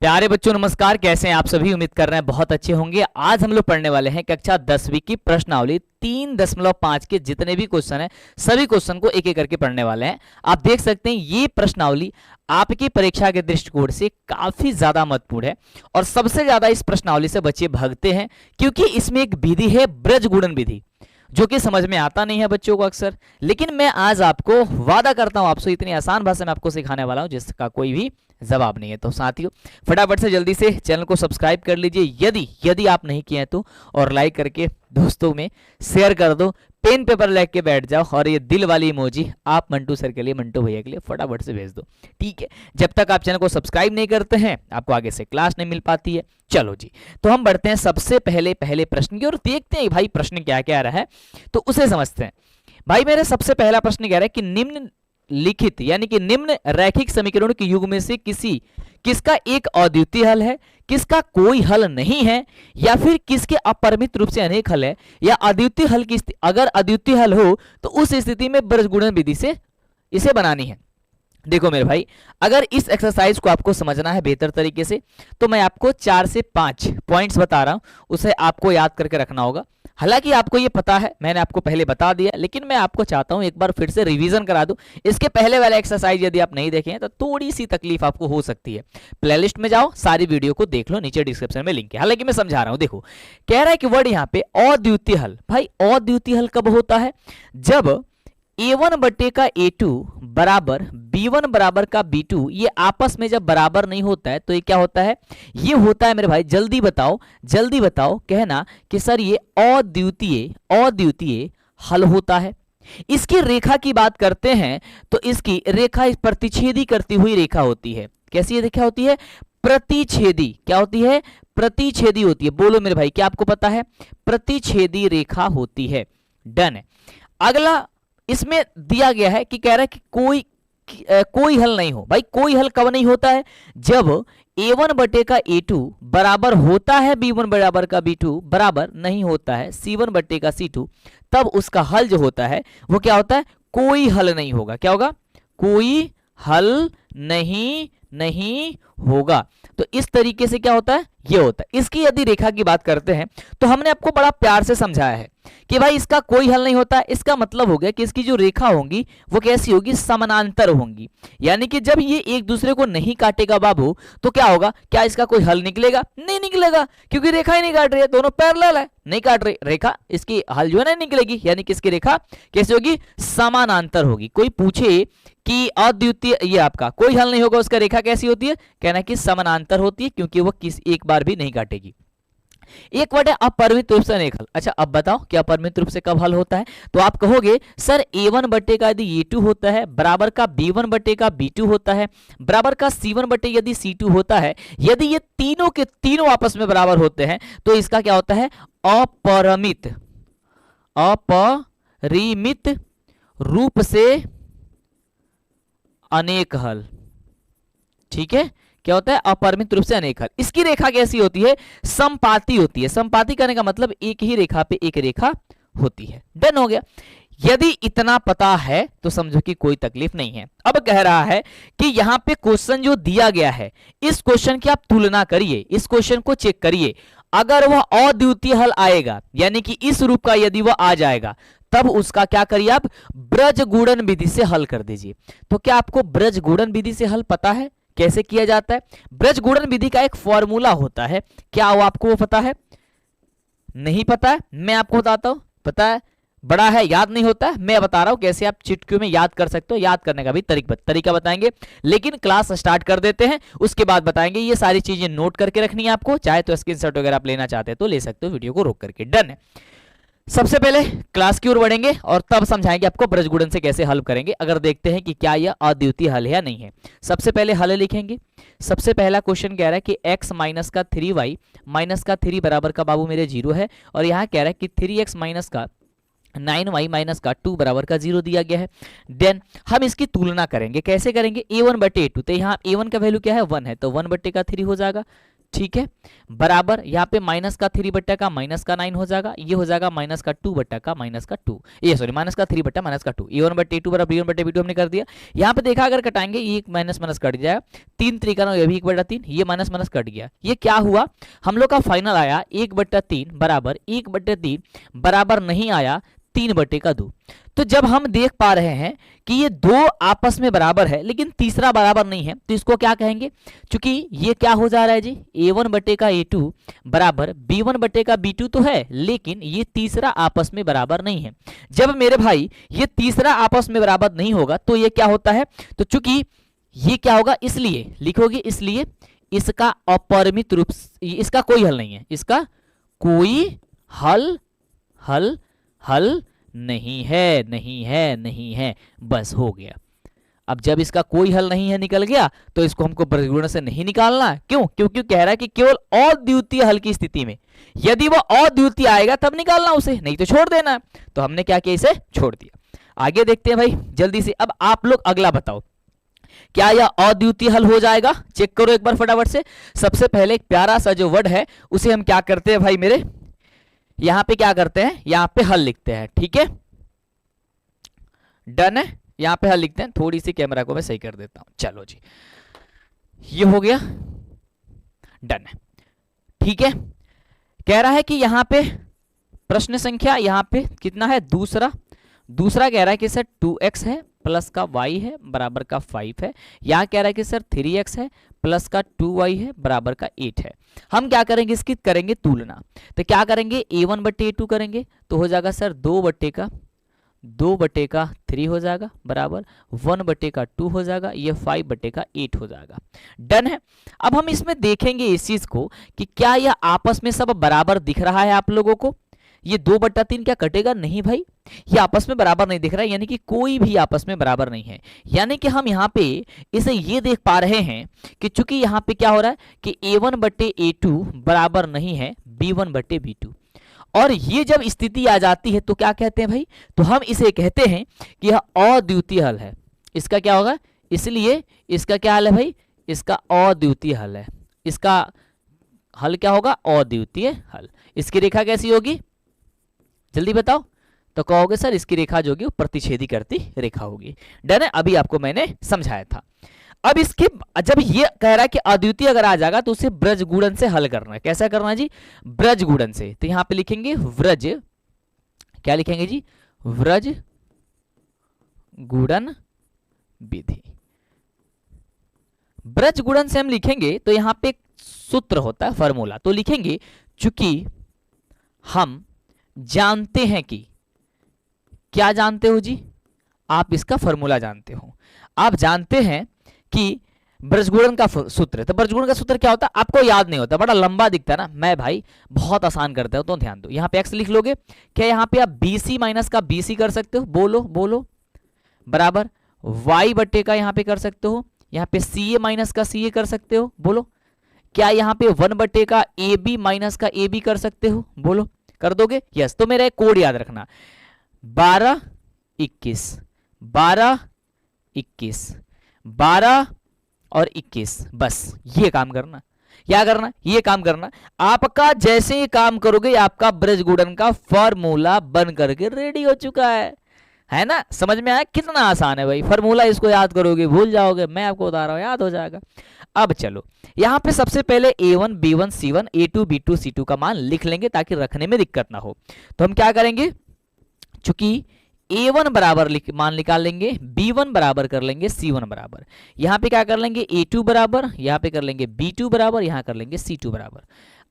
प्यारे बच्चों नमस्कार, कैसे हैं आप सभी। उम्मीद कर रहे हैं बहुत अच्छे होंगे। आज हम लोग पढ़ने वाले हैं कक्षा 10वीं की प्रश्नावली 3.5 के जितने भी क्वेश्चन हैं सभी क्वेश्चन को एक एक करके पढ़ने वाले हैं। आप देख सकते हैं ये प्रश्नावली आपकी परीक्षा के दृष्टिकोण से काफी ज्यादा महत्वपूर्ण है और सबसे ज्यादा इस प्रश्नावली से बच्चे भागते हैं क्योंकि इसमें एक विधि है ब्रज गुणन विधि, जो कि समझ में आता नहीं है बच्चों को अक्सर। लेकिन मैं आज आपको वादा करता हूं आपसे इतनी आसान भाषा में आपको सिखाने वाला हूं जिसका कोई भी जवाब नहीं है। तो साथियों फटाफट से जल्दी से चैनल को सब्सक्राइब कर लीजिए यदि आप नहीं किए हैं तो, और लाइक करके दोस्तों में शेयर कर दो। पेन पेपर लेके बैठ जाओ और ये दिल वाली इमोजी आप मंटू सर के लिए, मंटू भैया के लिए फटाफट से भेज दो, ठीक है। जब तक आप चैनल को सब्सक्राइब नहीं करते हैं आपको आगे से क्लास नहीं मिल पाती है। चलो जी, तो हम बढ़ते हैं सबसे पहले प्रश्न की और देखते हैं भाई प्रश्न क्या क्या रहा है, तो उसे समझते हैं। भाई मेरे सबसे पहला प्रश्न कह रहा है कि निम्न लिखित यानी कि निम्न रैखिक समीकरणों के युग में से किसका एक अद्वितीय हल है, किसका कोई हल नहीं है, या फिर किसके अपरिमित रूप से अनेक हल है, या अद्वितीय हल की अगर अद्वितीय हल हो तो उस स्थिति में ब्रजगुणन विधि से इसे बनानी है। देखो मेरे भाई, अगर इस एक्सरसाइज को आपको समझना है बेहतर तरीके से तो मैं आपको 4 से 5 पॉइंट्स बता रहा हूं, उसे आपको याद करके रखना होगा। हालांकि आपको ये पता है, मैंने आपको पहले बता दिया, लेकिन मैं आपको चाहता हूं एक बार फिर से रिवीजन करा दूं। इसके पहले वाला एक्सरसाइज यदि आप नहीं देखें तो थोड़ी सी तकलीफ आपको हो सकती है। प्लेलिस्ट में जाओ, सारी वीडियो को देख लो, नीचे डिस्क्रिप्शन में लिंक है। हालांकि मैं समझा रहा हूं, देखो कह रहा है कि वर्ड यहाँ पे अद्वितीय हल। भाई अद्वितीय हल कब होता है? जब a1 बटे का a2 बराबर b1 बराबर का b2 ये आपस में जब बराबर नहीं होता है तो ये क्या होता है? ये होता है मेरे भाई, जल्दी बताओ कहना कि सर ये अद्वितीय हल होता है। इसकी रेखा की बात करते हैं तो इसकी रेखा प्रतिच्छेदी करती हुई रेखा होती है। कैसी रेखा होती है? प्रतिच्छेदी। क्या होती है? प्रतिच्छेदी होती है। बोलो मेरे भाई, क्या आपको पता है? प्रतिच्छेदी रेखा होती है। डन है। अगला इसमें दिया गया है कि कह रहा है कि कोई हल नहीं हो। भाई कोई हल कब नहीं होता है? जब a1 बटे का a2 बराबर होता है b1 बराबर का b2 बराबर नहीं होता है c1 बटे का c2, तब उसका हल जो होता है वो क्या होता है? कोई हल नहीं होगा। क्या होगा? कोई हल नहीं होगा। तो इस तरीके से क्या होता है? ये होता है। इसकी यदि रेखा की बात करते हैं तो हमने आपको बड़ा प्यार से समझाया है कि भाई इसका कोई हल नहीं होता। इसका मतलब हो गया कि इसकी जो रेखा होंगी वो कैसी होगी? समानांतर होंगी। यानी कि जब ये एक दूसरे को नहीं काटेगा बाबू तो क्या होगा? क्या इसका कोई हल निकलेगा? नहीं निकलेगा, क्योंकि रेखा ही नहीं काट रही है, दोनों पैरेलल है, नहीं काट रही रेखा, इसकी हल जो है ना निकलेगी। यानी कि इसकी रेखा कैसी होगी? समानांतर होगी। कोई पूछे कि अद्वितीय ये आपका कोई हल नहीं होगा, उसका रेखा कैसी होती है? कहना कि समानांतर होती है, क्योंकि वो किसी एक बार भी नहीं काटेगी। एक वर्ड है अपरिमित रूप से अनेक हल। अच्छा अब बताओ कि अपरिमित रूप से कब हल होता है? तो आप कहोगे सर a1 बटे का यदि a2 होता है बराबर का b1 बटे का b2 होता है बराबर का c1 बटे यदि c2 होता है, यदि ये तीनों के तीनों आपस में बराबर होते हैं तो इसका क्या होता है? अपरिमित रूप से अनेक हल। ठीक है, क्या होता है? अपरिमित रूप से अनेक हल। इसकी रेखा कैसी होती है? समपाती होती है। समपाती करने का मतलब एक ही रेखा पे एक रेखा होती है। डन हो गया। यदि इतना पता है तो समझो कि कोई तकलीफ नहीं है। अब कह रहा है कि यहां पे क्वेश्चन जो दिया गया है इस क्वेश्चन की आप तुलना करिए, इस क्वेश्चन को चेक करिए। अगर वह अद्वितीय हल आएगा यानी कि इस रूप का यदि वह आ जाएगा तब उसका क्या करिए? आप ब्रजगुणन विधि से हल कर दीजिए। तो क्या आपको ब्रजगुणन विधि से हल पता है कैसे किया जाता है? ब्रजगुणन विधि का एक फॉर्मूला होता है, क्या वो आपको पता है? नहीं पता है? मैं आपको बताता हूं। पता है? बड़ा है, याद नहीं होता है। मैं बता रहा हूं कैसे आप चिटकियों में याद कर सकते हो। याद करने का भी तरीका बताएंगे, लेकिन क्लास स्टार्ट कर देते हैं, उसके बाद बताएंगे। ये सारी चीजें नोट करके रखनी है आपको, चाहे तो स्क्रीनशॉट वगैरह आप लेना चाहते हैं तो ले सकते हो वीडियो को रोक करके। डन है। सबसे पहले क्लास की ओर बढ़ेंगे और तब समझाएंगे आपको ब्रजगुणन से कैसे हल करेंगे। अगर देखते हैं कि क्या यह अद्वितीय हल है या नहीं है। सबसे पहले हल लिखेंगे। सबसे पहला क्वेश्चन कह रहा है कि x माइनस का 3y माइनस का 3 बराबर का बाबू मेरे 0 है, और यहाँ कह रहा है कि 3x माइनस का 9y माइनस का 2 बराबर का 0 दिया गया है। देन हम इसकी तुलना करेंगे। कैसे करेंगे? a1 बटे a2, तो यहाँ a1 का वैल्यू क्या है? 1 है, तो 1 बटे का 3 हो जाएगा। ठीक है, बराबर यहाँ पे माइनस का 3 बट्टा का माइनस का 9 हो जाएगा, ये हो जाएगा माइनस का 2 बट्टा का माइनस का 2, ये सॉरी माइनस का 3 बट्टा माइनस का 2, ए वन बट्टे टू बराबर बी वन बट्टे बी टू हमने कर दिया। यहाँ पे देखा अगर कटाएंगे ये माइनस माइनस कट जाएगा, 3 3 का ये भी 1/3, ये माइनस माइनस कट गया, ये क्या हुआ हम लोग का फाइनल आया 1/3 बराबर 1/3 बराबर नहीं आया 3/2। तो जब हम देख पा रहे हैं कि ये दो आपस में बराबर है लेकिन तीसरा बराबर नहीं है, तो इसको क्या कहेंगे, क्योंकि ये क्या हो जा रहा है जी, a1/a2 बराबर b1/b2 तो है, लेकिन ये तीसरा आपस में बराबर नहीं है। जब मेरे भाई ये तीसरा आपस में बराबर नहीं होगा तो ये क्या होता है, तो चूंकि ये क्या होगा, इसलिए लिखोगे, इसलिए इसका अपरिमित रूप, इसका कोई हल नहीं है, इसका कोई हल हल हल नहीं है, नहीं है, नहीं है, बस हो गया। अब जब इसका कोई हल नहीं है निकल गया तो इसको हमको ब्रजगुणन से नहीं निकालना, क्यों, क्योंकि कह रहा है कि केवल अद्वितीय हल की स्थिति में, यदि वो अद्वितीय आएगा तब निकालना उसे, नहीं तो छोड़ देना। तो हमने क्या किया, इसे छोड़ दिया। आगे देखते हैं भाई जल्दी से। अब आप लोग अगला बताओ, क्या यह अद्वितीय हल हो जाएगा, चेक करो एक बार फटाफट से। सबसे पहले एक प्यारा सा जो वर्ड है उसे हम क्या करते हैं भाई मेरे, यहां पे क्या करते हैं, यहां पे हल लिखते हैं, ठीक है, डन है, यहां पे हल लिखते हैं। थोड़ी सी कैमरा को मैं सही कर देता हूं, चलो जी, ये हो गया, डन है, ठीक है। कह रहा है कि यहां पे प्रश्न संख्या यहां पे कितना है, दूसरा कह रहा है कि सर 2x है प्लस का y है बराबर का 5 है। यहां कह रहा है कि सर 3x है प्लस का 2y है बराबर का 8 है। हम क्या करेंगे, इसकी करेंगे तुलना। तो क्या करेंगे, a1/a2 करेंगे तो हो जाएगा सर 2/3 हो जाएगा बराबर 1/2 हो जाएगा, ये 5/8 हो जाएगा। डन है। अब हम इसमें देखेंगे इस चीज को कि क्या यह आपस में सब बराबर दिख रहा है आप लोगों को। ये 2/3 क्या कटेगा, नहीं भाई, ये आपस में बराबर नहीं दिख रहा है, यानी कि कोई भी आपस में बराबर नहीं है। यानी कि हम यहाँ पे इसे ये देख पा रहे हैं कि चूंकि यहाँ पे क्या हो रहा है कि a1/a2 बराबर नहीं है b1/b2, और ये जब स्थिति आ जाती है तो क्या कहते हैं भाई, तो हम इसे कहते हैं कि यह अद्वितीय हल है। इसका क्या होगा, इसलिए इसका क्या हल है भाई, इसका अद्वितीय हल है। इसका हल क्या होगा, अद्वितीय हल। इसकी रेखा कैसी होगी, जल्दी बताओ। तो कहोगे सर इसकी रेखा जो होगी वो प्रतिच्छेदी करती रेखा होगी। डन है, अभी आपको मैंने समझाया था। अब इसके जब ये कह रहा है कि अद्वितीय अगर आ जाएगा तो उसे ब्रज गुणन से हल करना है। कैसा करना है जी, ब्रज गुणन से। तो यहां पे लिखेंगे व्रज, क्या लिखेंगे जी, व्रज गुणन विधि। ब्रज गुणन से हम लिखेंगे तो यहां पे एक सूत्र होता है, फॉर्मूला, तो लिखेंगे चूंकि हम जानते हैं कि, क्या जानते हो जी, आप इसका फॉर्मूला जानते हो। आप जानते हैं कि ब्रजगुणन का सूत्र, तो ब्रजगुणन का सूत्र क्या होता है आपको याद नहीं होता, बड़ा लंबा दिखता है ना। मैं भाई बहुत आसान करता हूं, तो ध्यान दो। यहां पे x लिख लोगे, क्या यहां पे आप bc माइनस का bc कर सकते हो, बोलो बोलो, बराबर y बट्टे का यहां पे कर सकते हो, यहां पे ca माइनस का ca कर सकते हो, बोलो। क्या यहां पे 1 का ab माइनस का ab कर सकते हो, बोलो, कर दोगे, यस। तो मेरा एक कोड याद रखना, 12 21 12 21 12 और 21, बस ये काम करना। क्या करना, ये काम करना। आपका जैसे ही काम करोगे आपका ब्रज गुणन का फॉर्मूला बन करके रेडी हो चुका है ना। समझ में आया, कितना आसान है भाई। फॉर्मूला इसको याद करोगे भूल जाओगे, मैं आपको बता रहा हूं याद हो जाएगा। अब चलो यहां पे सबसे पहले a1 b1 c1 a2 b2 c2 का मान लिख लेंगे ताकि रखने में दिक्कत ना हो। तो हम क्या करेंगे, चूंकि a1 बराबर मान निकाल लेंगे, b1 बराबर कर लेंगे c1 बराबर, यहां पे क्या कर लेंगे a2 बराबर, यहां पे कर लेंगे b2 बराबर, यहां कर लेंगे c2 बराबर।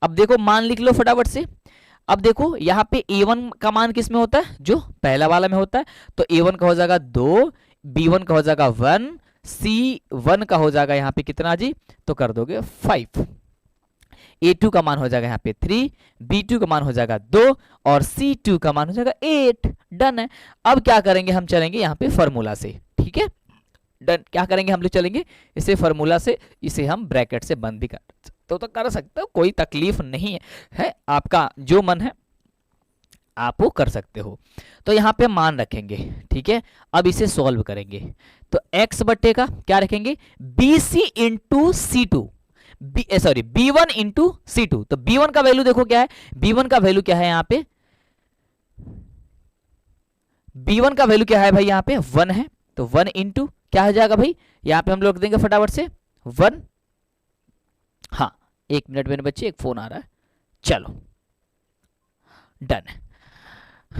अब देखो मान लिख लो फटाफट से। अब देखो यहां पे a1 का मान किस में होता है, जो पहला वाला में होता है, तो a1 का हो जाएगा 2, b1 का हो जाएगा 1, c1 का हो जाएगा यहाँ पे कितना जी, तो कर दोगे 5, a2 का मान हो जाएगा यहाँ पे 3, b2 का मान हो जाएगा 2 और c2 का मान हो जाएगा 8। डन है। अब क्या करेंगे, हम चलेंगे यहाँ पे फॉर्मूला से, ठीक है। डन, क्या करेंगे हम लोग, चलेंगे इसे फॉर्मूला से, इसे हम ब्रैकेट से बंद भी तो कर सकते हो, कोई तकलीफ नहीं है, आपका जो मन है आप वो कर सकते हो। तो यहाँ पे मान रखेंगे, ठीक है। अब इसे सॉल्व करेंगे तो x बट्टे का क्या रखेंगे, bc into c2, sorry B1 into C2। तो B1 का वैल्यू देखो क्या है, B1 का वैल्यू क्या है यहाँ पे, B1 का वैल्यू क्या है भाई, यहाँ पे 1 है। तो 1 इंटू क्या हो जाएगा भाई, यहाँ पे हम लोग देंगे फटाफट से 1। हाँ 1 मिनट मेरे बच्चे, एक फोन आ रहा है, चलो डन है,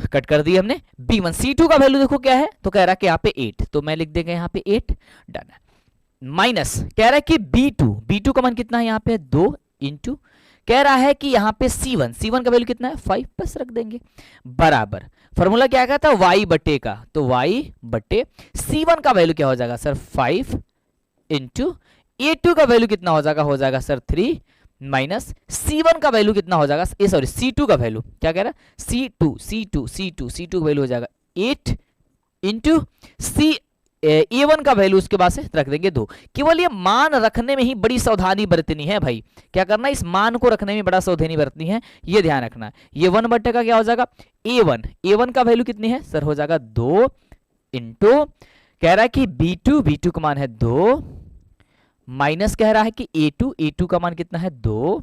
कट कर दिए हमने। B1 C2 का वैल्यू देखो क्या है, तो कह रहा है कि यहाँ पे 8, तो मैं लिख देंगे यहाँ पे 8, डन है। माइनस कह रहा है कि B2 का मान कितना है यहाँ पे 2 इंटू कह रहा है कि यहाँ पे C1 का वैल्यू कितना है 5, बस रख देंगे, बराबर फॉर्मूला क्या कहता है y बटे का, तो y बटे C1 का वैल्यू क्या हो जाएगा सर 5 इंटू A2 का वैल्यू कितना हो जाएगा सर 3 माइनस C1 का वैल्यू कितना हो जाएगा, सॉरी C2 का वैल्यू क्या कह रहा है C2 का वैल्यू हो जाएगा 8 इंटू A1 का वैल्यू उसके बाद से रख देंगे 2। केवल ये मान रखने में ही बड़ी सावधानी बरतनी है भाई, क्या करना है इस मान को रखने में बड़ा सावधानी बरतनी है, ये ध्यान रखना है। ये 1 बटे का क्या हो जाएगा A1 का वैल्यू कितनी है सर, हो जाएगा 2 इंटू कह रहा है कि B2 का मान है 2 माइनस कह रहा है कि A2 का मान कितना है 2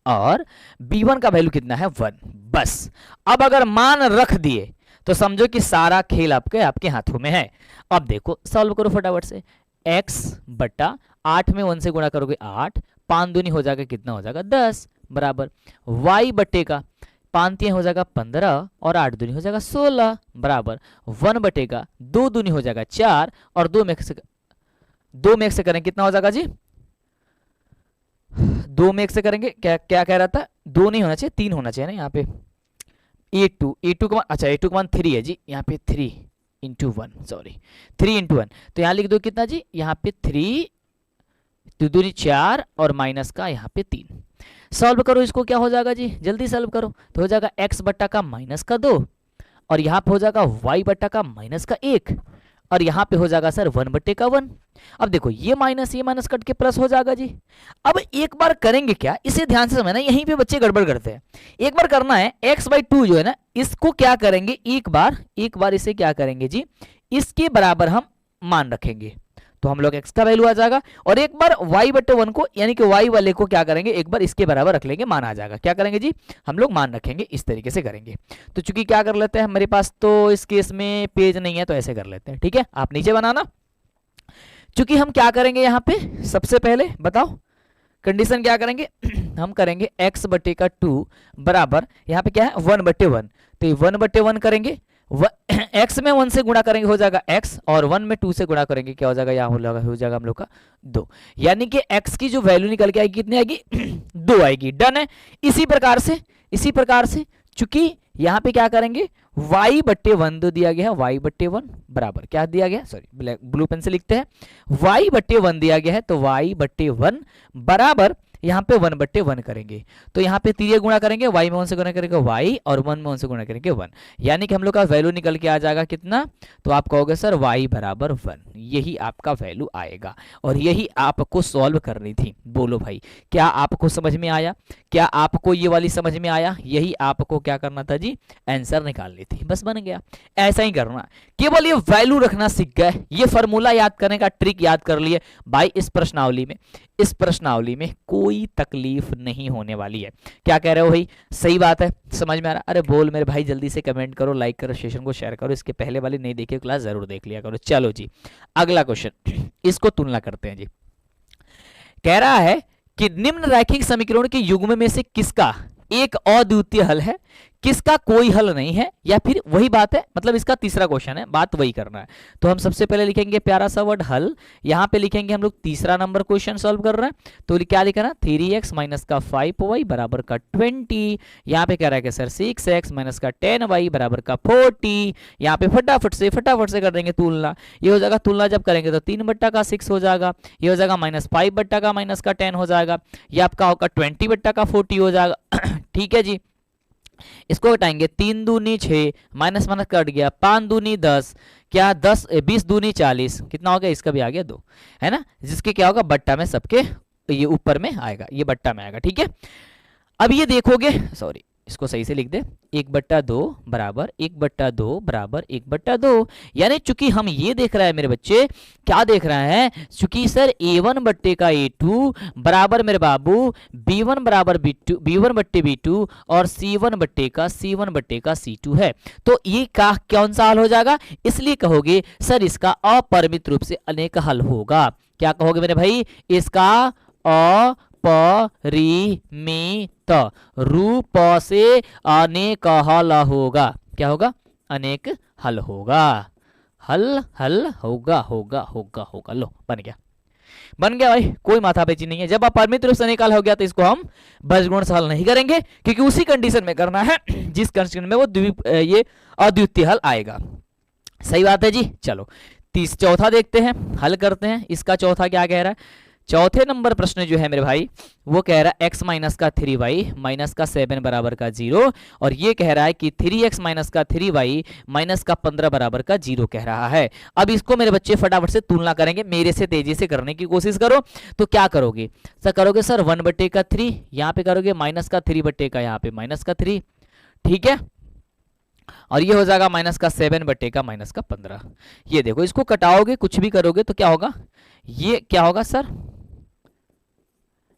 और B1 का वैल्यू कितना है 1। बस अब अगर मान रख दिए तो समझो कि सारा खेल आपके हाथों में है। अब देखो सॉल्व करो फटाफट से, x बटा 8 में 1 से गुणा करोगे 8, 5 दूनी हो जाएगा कितना हो जाएगा 10, बराबर y बटे का 5 तीन हो जाएगा 15 और 8 दूनी हो जाएगा 16, बराबर 1 बटे का 2 दूनी हो जाएगा 4 और 2 में x से करें कितना हो जाएगा जी, 2 में x से करेंगे क्या कह रहा था, 2 नहीं होना चाहिए 3 होना चाहिए ना यहाँ पे। A2 का मान, अच्छा A2 का मान 3 है जी, यहाँ पे 3 इंटू 1, सॉरी 3 इंटू 1, तो यहाँ लिख दो कितना जी, यहाँ पे 3 2 दूनी 4 और माइनस का यहाँ पे 3। सॉल्व करो इसको, क्या हो जाएगा जी, जल्दी सॉल्व करो, तो हो जाएगा x बट्टा का माइनस का 2 और यहाँ पे हो जाएगा y बट्टा का माइनस का 1 और यहाँ पे हो जाएगा सर 1 बट्टे का 1। अब देखो ये माइनस कट के प्लस हो जाएगा जी। अब एक बार करेंगे क्या, इसे ध्यान से समझना, यहीं पे बच्चे गड़बड़ करते हैं। एक बार करना है x/2 जो है ना, इसको क्या करेंगे, एक बार इसे क्या करेंगे जी, इसके बराबर हम मान रखेंगे, तो हम लोग x का वैल्यू आ जाएगा। और एक बार y/1 को यानी कि y वाले को क्या करेंगे, एक बार इसके बराबर रख लेंगे, मान आ जाएगा। क्या करेंगे जी, हम लोग मान रखेंगे, इस तरीके से करेंगे। तो चूंकि क्या कर लेते हैं, मेरे पास तो इस केस में पेज नहीं है तो ऐसे कर लेते हैं, ठीक है, आप नीचे बनाना। चूंकि हम क्या करेंगे यहाँ पे, सबसे पहले बताओ कंडीशन क्या करेंगे हम करेंगे x बटे का 2 बराबर यहाँ पे क्या है 1/1, तो ये 1/1 करेंगे, x में 1 से गुणा करेंगे हो जाएगा x और 1 में 2 से गुणा करेंगे क्या हो जाएगा, यहाँ हो जाएगा हम लोग का 2, यानी कि x की जो वैल्यू निकल के आएगी कितनी आएगी 2 आएगी। डन है। इसी प्रकार से चूंकि यहाँ पे क्या करेंगे y/1 दो दिया गया है, y/1 बराबर क्या दिया गया, सॉरी ब्लू पेन से लिखते हैं, y/1 दिया गया है, तो y/1 बराबर यहाँ पे 1/1 करेंगे, तो यहाँ पे 3 गुणा करेंगे, y में 1 से गुणा करेंगे y और 1 में 1 से गुणा करेंगे 1, यानी कि हम लोग का वैल्यू निकल के आ जाएगा कितना, तो आप कहोगे सर y बराबर 1, यही आपका वैल्यू आएगा और यही आपको सॉल्व करनी थी। बोलो भाई क्या आपको समझ में आया, क्या आपको ये वाली समझ में आया, यही आपको क्या करना था जी, आंसर निकालनी थी, बस बन गया। ऐसा ही करना, केवल ये वैल्यू रखना सीख गए, ये फॉर्मूला याद करने का ट्रिक याद कर लिए भाई। इस प्रश्नावली में कोई तकलीफ नहीं होने वाली है। क्या कह रहे हो भाई, सही बात है, समझ में आ रहा, अरे बोल मेरे भाई, जल्दी से कमेंट करो, लाइक करो, सेशन को शेयर करो, इसके पहले वाली नहीं देखी क्लास जरूर देख लिया करो। चलो जी अगला क्वेश्चन, इसको तुलना करते हैं जी। कह रहा है कि निम्न रैखिक समीकरण के युग्म में से किसका एक अद्वितीय हल है, किसका कोई हल नहीं है, या फिर वही बात है, मतलब इसका तीसरा क्वेश्चन है, बात वही करना है। तो हम सबसे पहले लिखेंगे प्यारा सा वर्ड हल, यहाँ पे लिखेंगे हम लोग तीसरा नंबर क्वेश्चन सॉल्व कर रहे हैं, तो क्या लिखना 3x माइनस का 5y बराबर का 20, यहाँ पे कह रहा है कि सर 6x माइनस का 10y बराबर का 40। यहाँ पे फटाफट से कर देंगे तुलना, ये हो जाएगा, तुलना जब करेंगे तो 3/6 हो जाएगा, ये हो जाएगा -5/-10 हो जाएगा, ये आपका होगा 20/40 हो जाएगा। ठीक है जी, इसको हटाएंगे, 3 दूनी 6 माइनस कट गया, 5 दूनी 10, क्या 20 दूनी 40, कितना हो गया, इसका भी आ गया 2, है ना, जिसके क्या होगा बट्टा में सबके ये ऊपर में आएगा, ये बट्टा में आएगा। ठीक है, अब ये देखोगे, सॉरी इसको सही से लिख दे, 1/2 बराबर 1/2 बराबर 1/2। यानी चूंकि हम ये देख रहे हैं मेरे बच्चे, क्या देख रहे हैं, चूंकि सर a1 बट्टे का a2 बराबर मेरे बाबू b1 बराबर b2 b1 बट्टे b2 और c1 बट्टे का c2 है, तो ये का कौन सा हल हो जाएगा, इसलिए कहोगे सर इसका अपरिमित रूप से अनेक हल होगा। क्या कहोगे मेरे भाई, इसका अपरिमित रूप से अनेक हल होगा। क्या होगा, अनेक हल होगा, हल हल होगा होगा होगा होगा। लो बन गया भाई, कोई माथापेची नहीं है। जब अपरिमित रूप से अनेक हल हो गया तो इसको हम बजगुण से हल नहीं करेंगे, क्योंकि उसी कंडीशन में करना है जिस कंडीशन में वो ये अद्वितीय हल आएगा। सही बात है जी। चलो चौथा देखते हैं, हल करते हैं। इसका चौथा क्या कह रहा है, चौथे नंबर प्रश्न जो है मेरे भाई वो कह रहा है x माइनस का 3y माइनस का 7 बराबर का 0, और ये कह रहा है कि 3x माइनस का 3y माइनस का 15 बराबर का 0 कह रहा है। अब इसको मेरे बच्चे फटाफट से तुलना करेंगे, मेरे से तेजी से करने की कोशिश करो। तो क्या करोगे सर, करोगे सर 1/3, यहाँ पे करोगे माइनस का 3/का यहाँ पे माइनस का 3, ठीक है, और ये हो जाएगा माइनस का 7/का माइनस का 15। ये देखो इसको कटाओगे कुछ भी करोगे तो क्या होगा, ये क्या होगा सर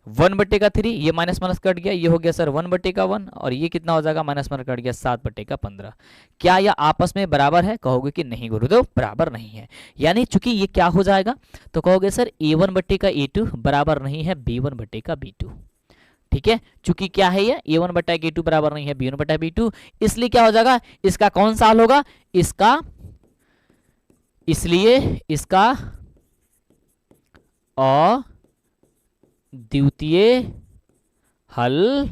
1/3, ये माइनस माइनस कट गया, ये हो गया सर 1/1, और ये कितना हो जाएगा माइनस माइनस कट गया 7/15। क्या यह आपस में बराबर है, कहोगे कि नहीं गुरुदेव बराबर नहीं है। यानी चूंकि ये क्या हो जाएगा, तो कहोगे सर a1/a2 बराबर नहीं है b1/b2, ठीक है, चूंकि क्या है ये a1/a2 बराबर नहीं है b1/b2, इसलिए क्या हो जाएगा, इसका कौन सा हल होगा, इसलिए इसका अद्वितीय हल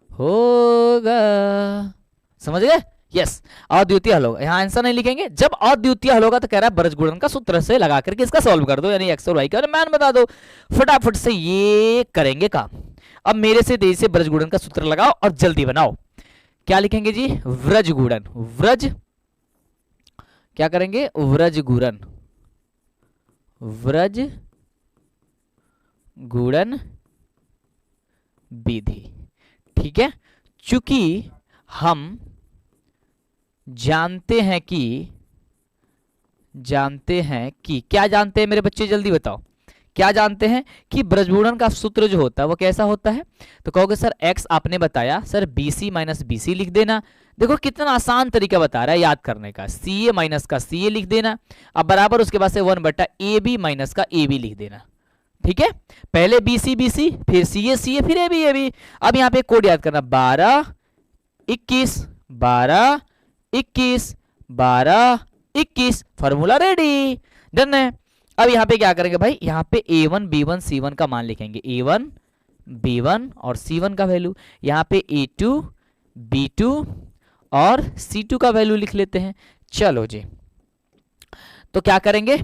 होगा। समझ गए, यस अद्वितीय हल होगा। यहां आंसर नहीं लिखेंगे, जब अद्वितीय हल होगा तो कह रहा है बृहज्गुणन का सूत्र से लगा करके इसका सॉल्व कर दो, यानी x और y का मान बता दो। फटाफट से ये करेंगे काम। अब मेरे से तेजी से बृहज्गुणन का सूत्र लगाओ और जल्दी बनाओ। क्या लिखेंगे जी, व्रजगुणन, व्रज क्या करेंगे, व्रजगुणन, व्रजगुणन विधि, ठीक है। चूंकि हम जानते हैं कि क्या जानते हैं मेरे बच्चे, जल्दी बताओ, क्या जानते हैं कि बृहज्गुणन का सूत्र जो होता है वो कैसा होता है। तो कहोगे सर x आपने बताया, सर BC माइनस BC लिख देना। देखो कितना आसान तरीका बता रहा है याद करने का, CA माइनस का CA लिख देना, अब बराबर उसके बाद से 1/AB माइनस का AB लिख देना, ठीक है। पहले BC BC फिर CA CA फिर AB AB। अब यहाँ पे कोड याद करना, 12 21 12 21 12 21, फॉर्मूला रेडी, डन है। अब यहाँ पे क्या करेंगे भाई, यहाँ पे A1 B1 C1 का मान लिखेंगे, A1 B1 और C1 का वैल्यू, यहाँ पे A2 B2 और C2 का वैल्यू लिख लेते हैं। चलो जी, तो क्या करेंगे,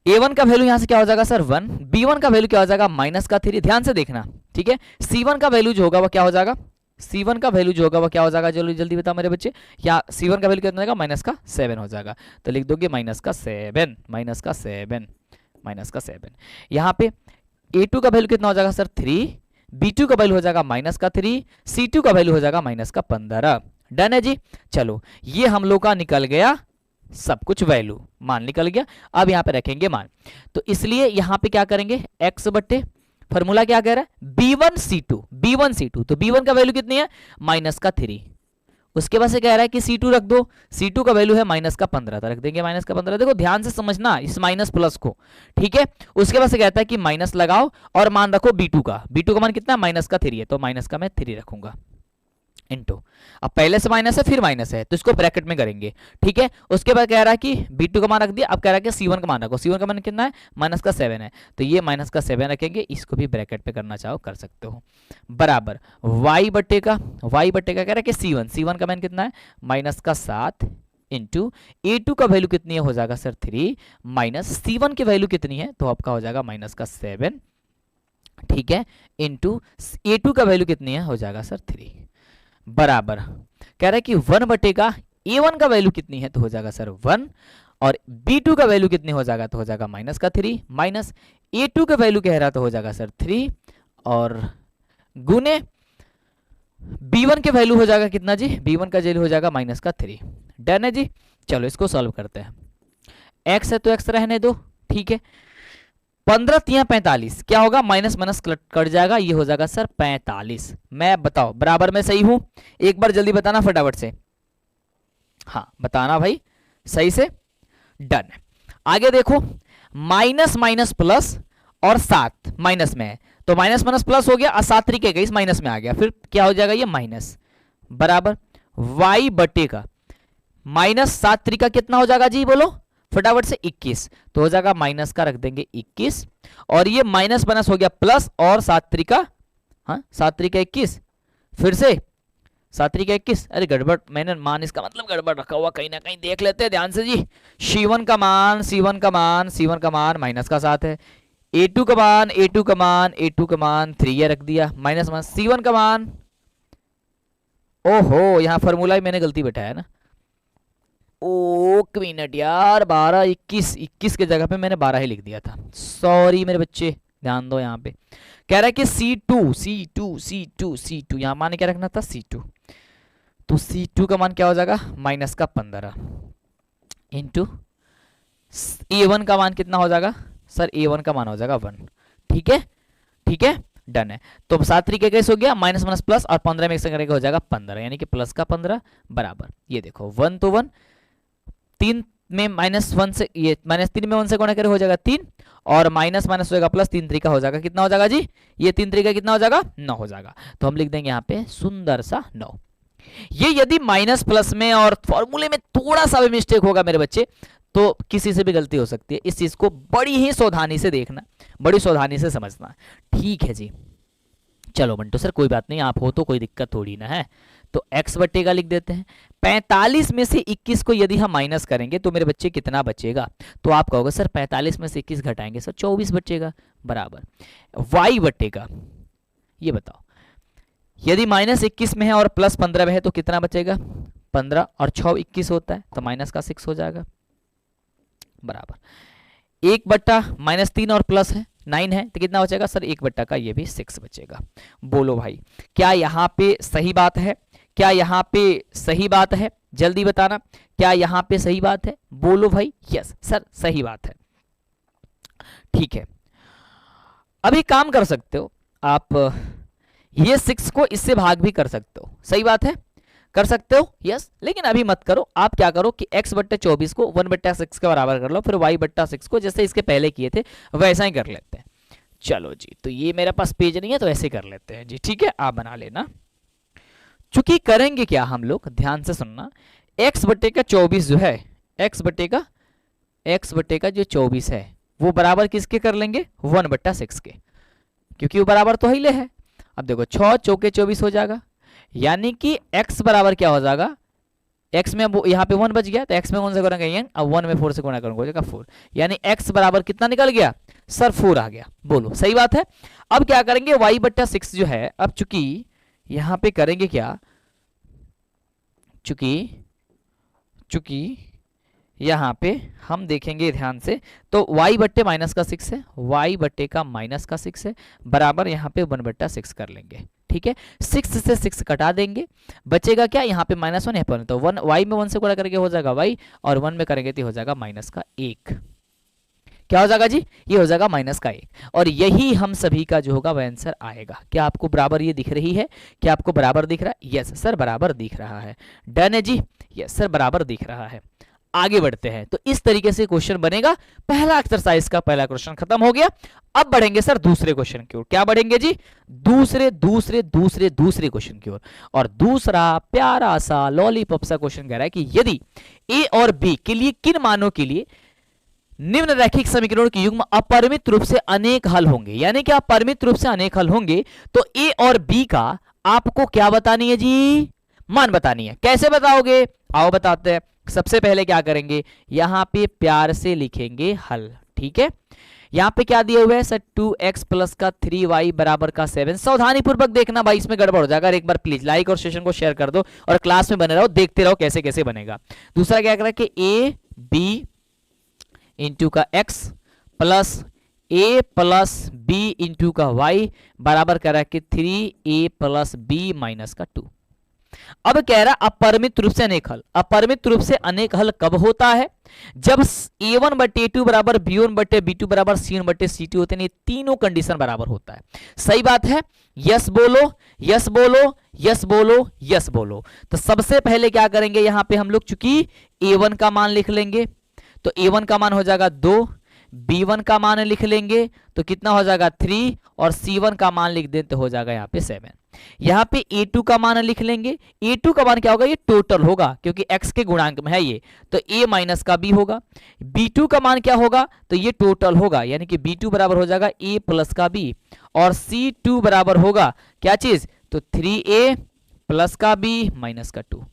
A1 का वैल्यू यहां से क्या हो जाएगा सर 1, B1 का वैल्यू क्या हो जाएगा माइनस का 3, ध्यान से देखना, ठीक है। C1 का वैल्यू जो होगा वो क्या हो जाएगा, C1 का वैल्यू जो होगा वो क्या हो जाएगा, जल्दी जल्दी बताओ मेरे बच्चे, या C1 का वैल्यू कितना होगा माइनस का 7 हो जाएगा, तो लिख दोगे माइनस का 7 माइनस का 7 माइनस का 7। यहाँ पे A2 का वैल्यू कितना हो जाएगा सर 3, B2 का वैल्यू हो जाएगा माइनस का 3, C2 का वैल्यू हो जाएगा माइनस का 15। डन है जी। चलो ये हम लोग का निकल गया सब कुछ, वैल्यू मान निकल गया। अब यहाँ पे रखेंगे मान, तो इसलिए यहाँ पे क्या करेंगे, x बट्टे फॉर्मूला क्या कह रहा है B1 C2, तो B1 का वैल्यू कितनी है माइनस का 3, उसके बाद से कह रहा है कि C2 रख दो, C2 का वैल्यू है माइनस का 15, तो रख देंगे माइनस का 15। देखो ध्यान से समझना इस माइनस प्लस को, ठीक है। उसके बाद से कहता है कि माइनस लगाओ और मान रखो B2 का मान कितना माइनस का 3 है, तो माइनस का मैं 3 रखूंगा इनटू, अब पहले से माइनस है फिर माइनस है तो इसको ब्रैकेट में करेंगे, ठीक है। उसके बाद कह रहा है कि B2 का मान रख दिया, अब कह रहा है कि C1 का मान रखो, C1 का मान कितना है माइनस का 7 है, तो ये माइनस का 7 रखेंगे, इसको भी ब्रैकेट पे करना चाहो कर सकते हो, बराबर y बट्टे का कह रहा है कि C1 का मान कितना है माइनस का 7 इंटू A2 का वैल्यू कितनी है हो जाएगा सर 3 माइनस C1 की वैल्यू कितनी है तो आपका हो जाएगा माइनस का 7, ठीक है, इंटू A2 का वैल्यू कितनी है हो जाएगा सर 3, बराबर कह रहा है कि 1 बटे का A1 का वैल्यू कितनी है तो हो जाएगा सर 1, और B2 का वैल्यू कितनी हो जाएगा तो हो जाएगा माइनस का 3, माइनस A2 का वैल्यू कह रहा तो हो जाएगा सर 3, और गुने b1 के वैल्यू हो जाएगा कितना जी, b1 का वैल्यू हो जाएगा माइनस का 3। डन है जी। चलो इसको सॉल्व करते हैं। x है तो x रहने दो, ठीक है। 15 3 45 क्या होगा, माइनस माइनस कट जाएगा, ये हो जाएगा सर 45। मैं बताओ बराबर में सही हूं, एक बार जल्दी बताना फटाफट से, हाँ बताना भाई सही से। डन। आगे देखो, माइनस माइनस प्लस और 7 माइनस में है, तो माइनस माइनस प्लस हो गया और 7 तरीके 21 माइनस में आ गया, फिर क्या हो जाएगा ये माइनस बराबर y बटे का माइनस 7 तरीका कितना हो जाएगा जी, बोलो फटाफट से 21, तो हो जाएगा माइनस का रख देंगे 21, और ये माइनस माइनस हो गया प्लस, और 7 तरीका, हाँ 7 तरीका 21, फिर से 7 तरीका 21, अरे गड़बड़ मैंने मान इसका मतलब गड़बड़ रखा हुआ कहीं ना कहीं, देख लेते हैं ध्यान से जी। C1 का मान C1 का मान C1 का मान माइनस का 7 है, A2 का मान A2 का मान A2 का मान 3 रख दिया, माइनस माइनस C1 का मान, ओहो यहाँ फॉर्मूला ही मैंने गलती बैठाया ना, एक मिनट यार, 12 21 21 के जगह पे मैंने 12 ही लिख दिया था, सॉरी मेरे बच्चे, ध्यान दो। यहाँ पे कह रहा है कि C2 यहाँ मान क्या रखना था C2, तो C2 का मान क्या हो जाएगा माइनस का 15 इंटू A1 का मान कितना हो जाएगा सर, A1 का मान हो जाएगा 1, ठीक है ठीक है डन है। तो 7 तरीके कैसे हो गया, माइनस माइनस प्लस, और 15 में एक करके हो जाएगा 15, यानी कि प्लस का 15 बराबर, ये देखो 1 तो 1, 3 में माइनस 1 से, ये माइनस 3 में 1 से गुणा करे हो जाएगा 3, और माइनस माइनस हो जाएगा प्लस, 3 तरीका हो जाएगा कितना हो जाएगा जी, ये 3 तरीका कितना हो जाएगा 9 हो जाएगा, तो हम लिख देंगे यहाँ पे सुंदर सा 9। ये यदि माइनस प्लस में और फॉर्मूले में थोड़ा सा भी मिस्टेक होगा मेरे बच्चे, तो किसी से भी गलती हो सकती है, इस चीज को बड़ी ही सावधानी से देखना, बड़ी सावधानी से समझना, ठीक है जी। चलो बंटू सर कोई बात नहीं, आप हो तो कोई दिक्कत थोड़ी ना है, तो x बटे का लिख देते हैं। 45 में से 21 को यदि हम माइनस करेंगे तो मेरे बच्चे कितना बचेगा, तो आप कहोगे सर 45 में से 21 घटाएंगे सर 24 बचेगा, बराबर y बटे का, ये बताओ यदि माइनस 21 में है और प्लस 15 में है तो कितना बचेगा, 15 और 6 21 होता है, तो माइनस का 6 हो जाएगा, बराबर 1 बट्टा माइनस 3 और प्लस है 9 है, तो कितना बचेगा सर 1 बट्टा का ये भी 6 बचेगा। बोलो भाई क्या यहाँ पे सही बात है, क्या यहाँ पे सही बात है, जल्दी बताना क्या यहाँ पे सही बात है, बोलो भाई यस सर सही बात है, ठीक है। अभी काम कर सकते हो आप, ये 6 को इससे भाग भी कर सकते हो, सही बात है कर सकते हो यस, लेकिन अभी मत करो, आप क्या करो कि x बट्टा 24 को 1 बट्टा 6 के बराबर कर लो, फिर y बट्टा 6 को जैसे इसके पहले किए थे वैसा ही कर लेते हैं। चलो जी, तो ये मेरे पास पेज नहीं है तो ऐसे कर लेते हैं जी, ठीक है आप बना लेना। चूंकि करेंगे क्या हम लोग, ध्यान से सुनना, x बट्टे का 24 जो है, x बट्टे का जो 24 है वो बराबर किसके कर लेंगे 1 बट्टा 6 के, क्योंकि वो बराबर तो हिले है। अब देखो 6 चौके 24 हो जाएगा, यानी कि x बराबर क्या हो जाएगा, x में यहाँ पे 1 बच गया, तो x में 1 से गुणा करेंगे, अब 1 में 4 से गुणा करूंगा हो जाएगा 4, यानी x बराबर कितना निकल गया सर 4 आ गया, बोलो सही बात है। अब क्या करेंगे y बट्टा 6 जो है, अब चूंकि यहाँ पे करेंगे क्या, चूंकि यहाँ पे हम देखेंगे ध्यान से, तो y बट्टे माइनस का 6 है, y बट्टे का माइनस का 6 है, बराबर यहाँ पे 1 बट्टा 6 कर लेंगे, ठीक है। 6 से 6 कटा देंगे, बचेगा क्या यहाँ पे -1 यहाँ पर, तो 1 y में 1 से गुणा करके हो जाएगा y, और 1 में करेंगे तो हो जाएगा माइनस का 1, क्या हो जाएगा जी ये हो जाएगा माइनस का 1, और यही हम सभी का जो होगा वह आंसर आएगा। क्या आपको बराबर ये दिख रही है, क्या आपको बराबर दिख रहा है, यस सर बराबर दिख रहा है, डन है जी यस सर बराबर दिख रहा है। आगे बढ़ते हैं, तो इस तरीके से क्वेश्चन बनेगा, पहला एक्सरसाइज का पहला क्वेश्चन खत्म हो गया। अब बढ़ेंगे सर दूसरे क्वेश्चन की ओर, क्या बढ़ेंगे जी दूसरे क्वेश्चन की ओर, और दूसरा प्यारा सा लॉलीपॉप सा क्वेश्चन कह रहा है कि यदि a और b के लिए किन मानों के लिए निम्न रैखिक समीकरणों की युग्म अपरिमित रूप से अनेक हल होंगे, यानी कि अपरिमित रूप से अनेक हल होंगे, तो a और b का आपको क्या बतानी है जी मान बतानी है। कैसे बताओगे आओ बताते हैं। सबसे पहले क्या करेंगे, यहां पे प्यार से लिखेंगे हल, ठीक है। यहां पे क्या दिया हुआ है सर 2x प्लस का 3y बराबर का 7। सावधानी पूर्वक देखना भाई, इसमें गड़बड़ हो जाएगा। एक बार प्लीज लाइक और सेशन को शेयर कर दो और क्लास में बने रहो, देखते रहो कैसे कैसे बनेगा। दूसरा क्या कर रहा है कि a b इंटू का x प्लस ए प्लस बी इंटू का वाई बराबर कह रहा है कि 3a प्लस बी माइनस का 2। अब कह रहा है अपरिमित रूप से अनेक हल। अपरिमित रूप से अनेक हल कब होता है? जब a1 बटे a2 बराबर b1 बटे b2 बराबर c1 बटे c2 होते हैं। ये तीनों कंडीशन बराबर होता है। सही बात है? यस बोलो, यस बोलो, यस बोलो, यस बोलो। तो सबसे पहले क्या करेंगे, यहां पे हम लोग चूंकि a1 का मान लिख लेंगे, तो a1 का मान हो जाएगा 2, b1 का मान लिख लेंगे तो कितना हो जाएगा 3, और c1 का मान लिख दें तो हो जाएगा यहाँ पे 7। यहाँ पे a2 का मान लिख लेंगे। a2 का मान क्या होगा, ये टोटल होगा क्योंकि x के गुणांक में है ये, तो a माइनस का b होगा। b2 का मान क्या होगा, तो ये टोटल होगा, यानी कि b2 बराबर हो जाएगा a प्लस का b, और c2 बराबर होगा क्या चीज, तो 3a प्लस का b माइनस का 2।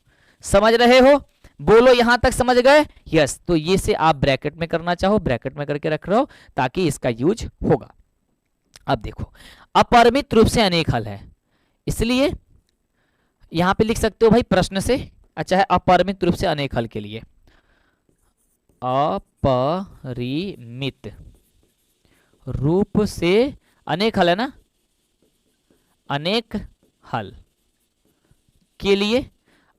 समझ रहे हो? बोलो, यहां तक समझ गए? यस। तो ये से आप ब्रैकेट में करना चाहो ब्रैकेट में करके रख रहे हो ताकि इसका यूज होगा। अब देखो, अपरिमित रूप से अनेक हल है, इसलिए यहां पे लिख सकते हो भाई प्रश्न से। अच्छा है, अपरिमित रूप से अनेक हल के लिए अपरिमित रूप से अनेक हल है ना, अनेक हल के लिए।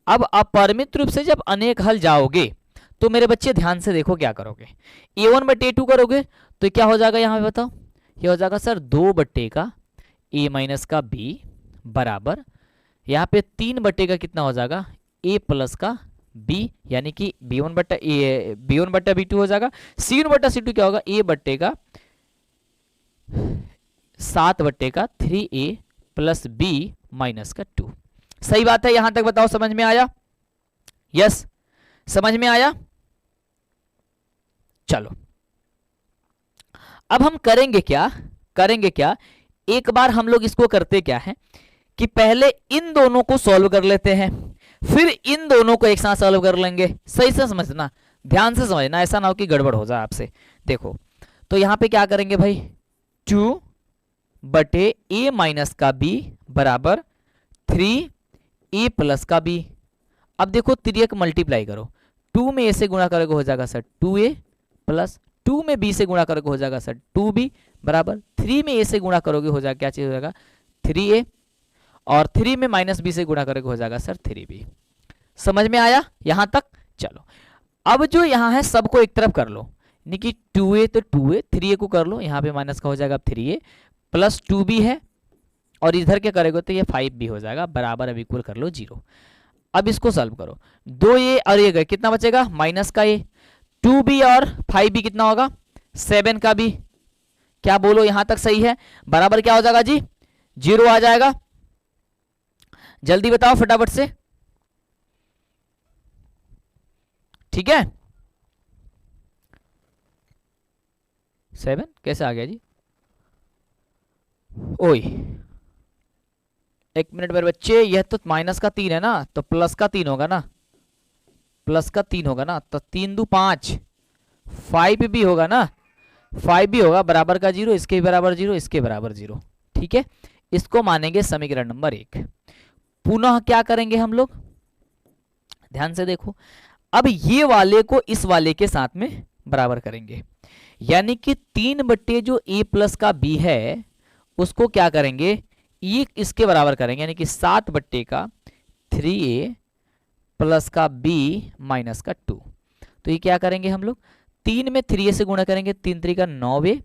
अब अपरिमित रूप से जब अनेक हल जाओगे तो मेरे बच्चे ध्यान से देखो क्या करोगे। a1 बटे a2 करोगे तो क्या हो जाएगा, यहां पे बताओ, ये हो जाएगा सर 2 बट्टे का a माइनस का b बराबर, यहाँ पे 3 बट्टे का कितना हो जाएगा a प्लस का b, यानी कि b1 बट्टा b2 हो जाएगा। c1 बट्टा c2 क्या होगा, a बट्टे का 7 बट्टे का 3a प्लस b माइनस का 2। सही बात है? यहां तक बताओ, समझ में आया? यस, समझ में आया? चलो अब हम करेंगे क्या, एक बार हम लोग इसको करते क्या है कि पहले इन दोनों को सॉल्व कर लेते हैं, फिर इन दोनों को एक साथ सॉल्व कर लेंगे। सही से समझना, ध्यान से समझना, ऐसा ना हो कि गड़बड़ हो जाए आपसे। देखो तो यहां पे क्या करेंगे भाई, 2 बटे a माइनस का b बराबर 3a प्लस का b। अब देखो 3 को मल्टीप्लाई करो, 2 में a से गुणा करोगे हो जाएगा सर 2a प्लस 2 में b से गुणा करोगे हो जाएगा सर 2b बराबर 3 में a से गुणा करोगे हो जाएगा क्या चीज हो जाएगा 3a, और 3 में माइनस b से गुणा करोगे हो जाएगा सर 3b। समझ में आया यहां तक? चलो अब जो यहां है सबको एक तरफ कर लो, यानी कि 2a तो 2a, 3a को कर लो, यहाँ पे माइनस का हो जाएगा 3a प्लस 2b है, और इधर क्या करेगा तो ये 5b हो जाएगा बराबर, अब इक्वल कर लो 0। अब इसको सॉल्व करो, 2a और ये गए, कितना बचेगा माइनस का a, 2b और 5b कितना होगा 7 का b। क्या बोलो, यहां तक सही है? बराबर क्या हो जाएगा जी, 0 आ जाएगा। जल्दी बताओ फटाफट से, ठीक है? 7 कैसे आ गया जी? ओए एक मिनट मेरे बच्चे, यह तो माइनस का 3 है ना, तो प्लस का 3 होगा ना, प्लस का 3 होगा ना, तो 3 2 5, 5 भी होगा ना, 5 भी होगा बराबर का 0, इसके बराबर 0, इसके बराबर 0। ठीक है, इसको मानेंगे समीकरण नंबर 1। पुनः क्या करेंगे हम लोग, ध्यान से देखो, अब ये वाले को इस वाले के साथ में बराबर करेंगे, यानी कि 3 बट्टे जो a प्लस का b है उसको क्या करेंगे, ये इसके बराबर करेंगे, यानी कि 7 बट्टे का 3a प्लस का b माइनस का 2। तो ये क्या करेंगे हम लोग, 3 में 3a से गुणा करेंगे, 3 3 का 9a,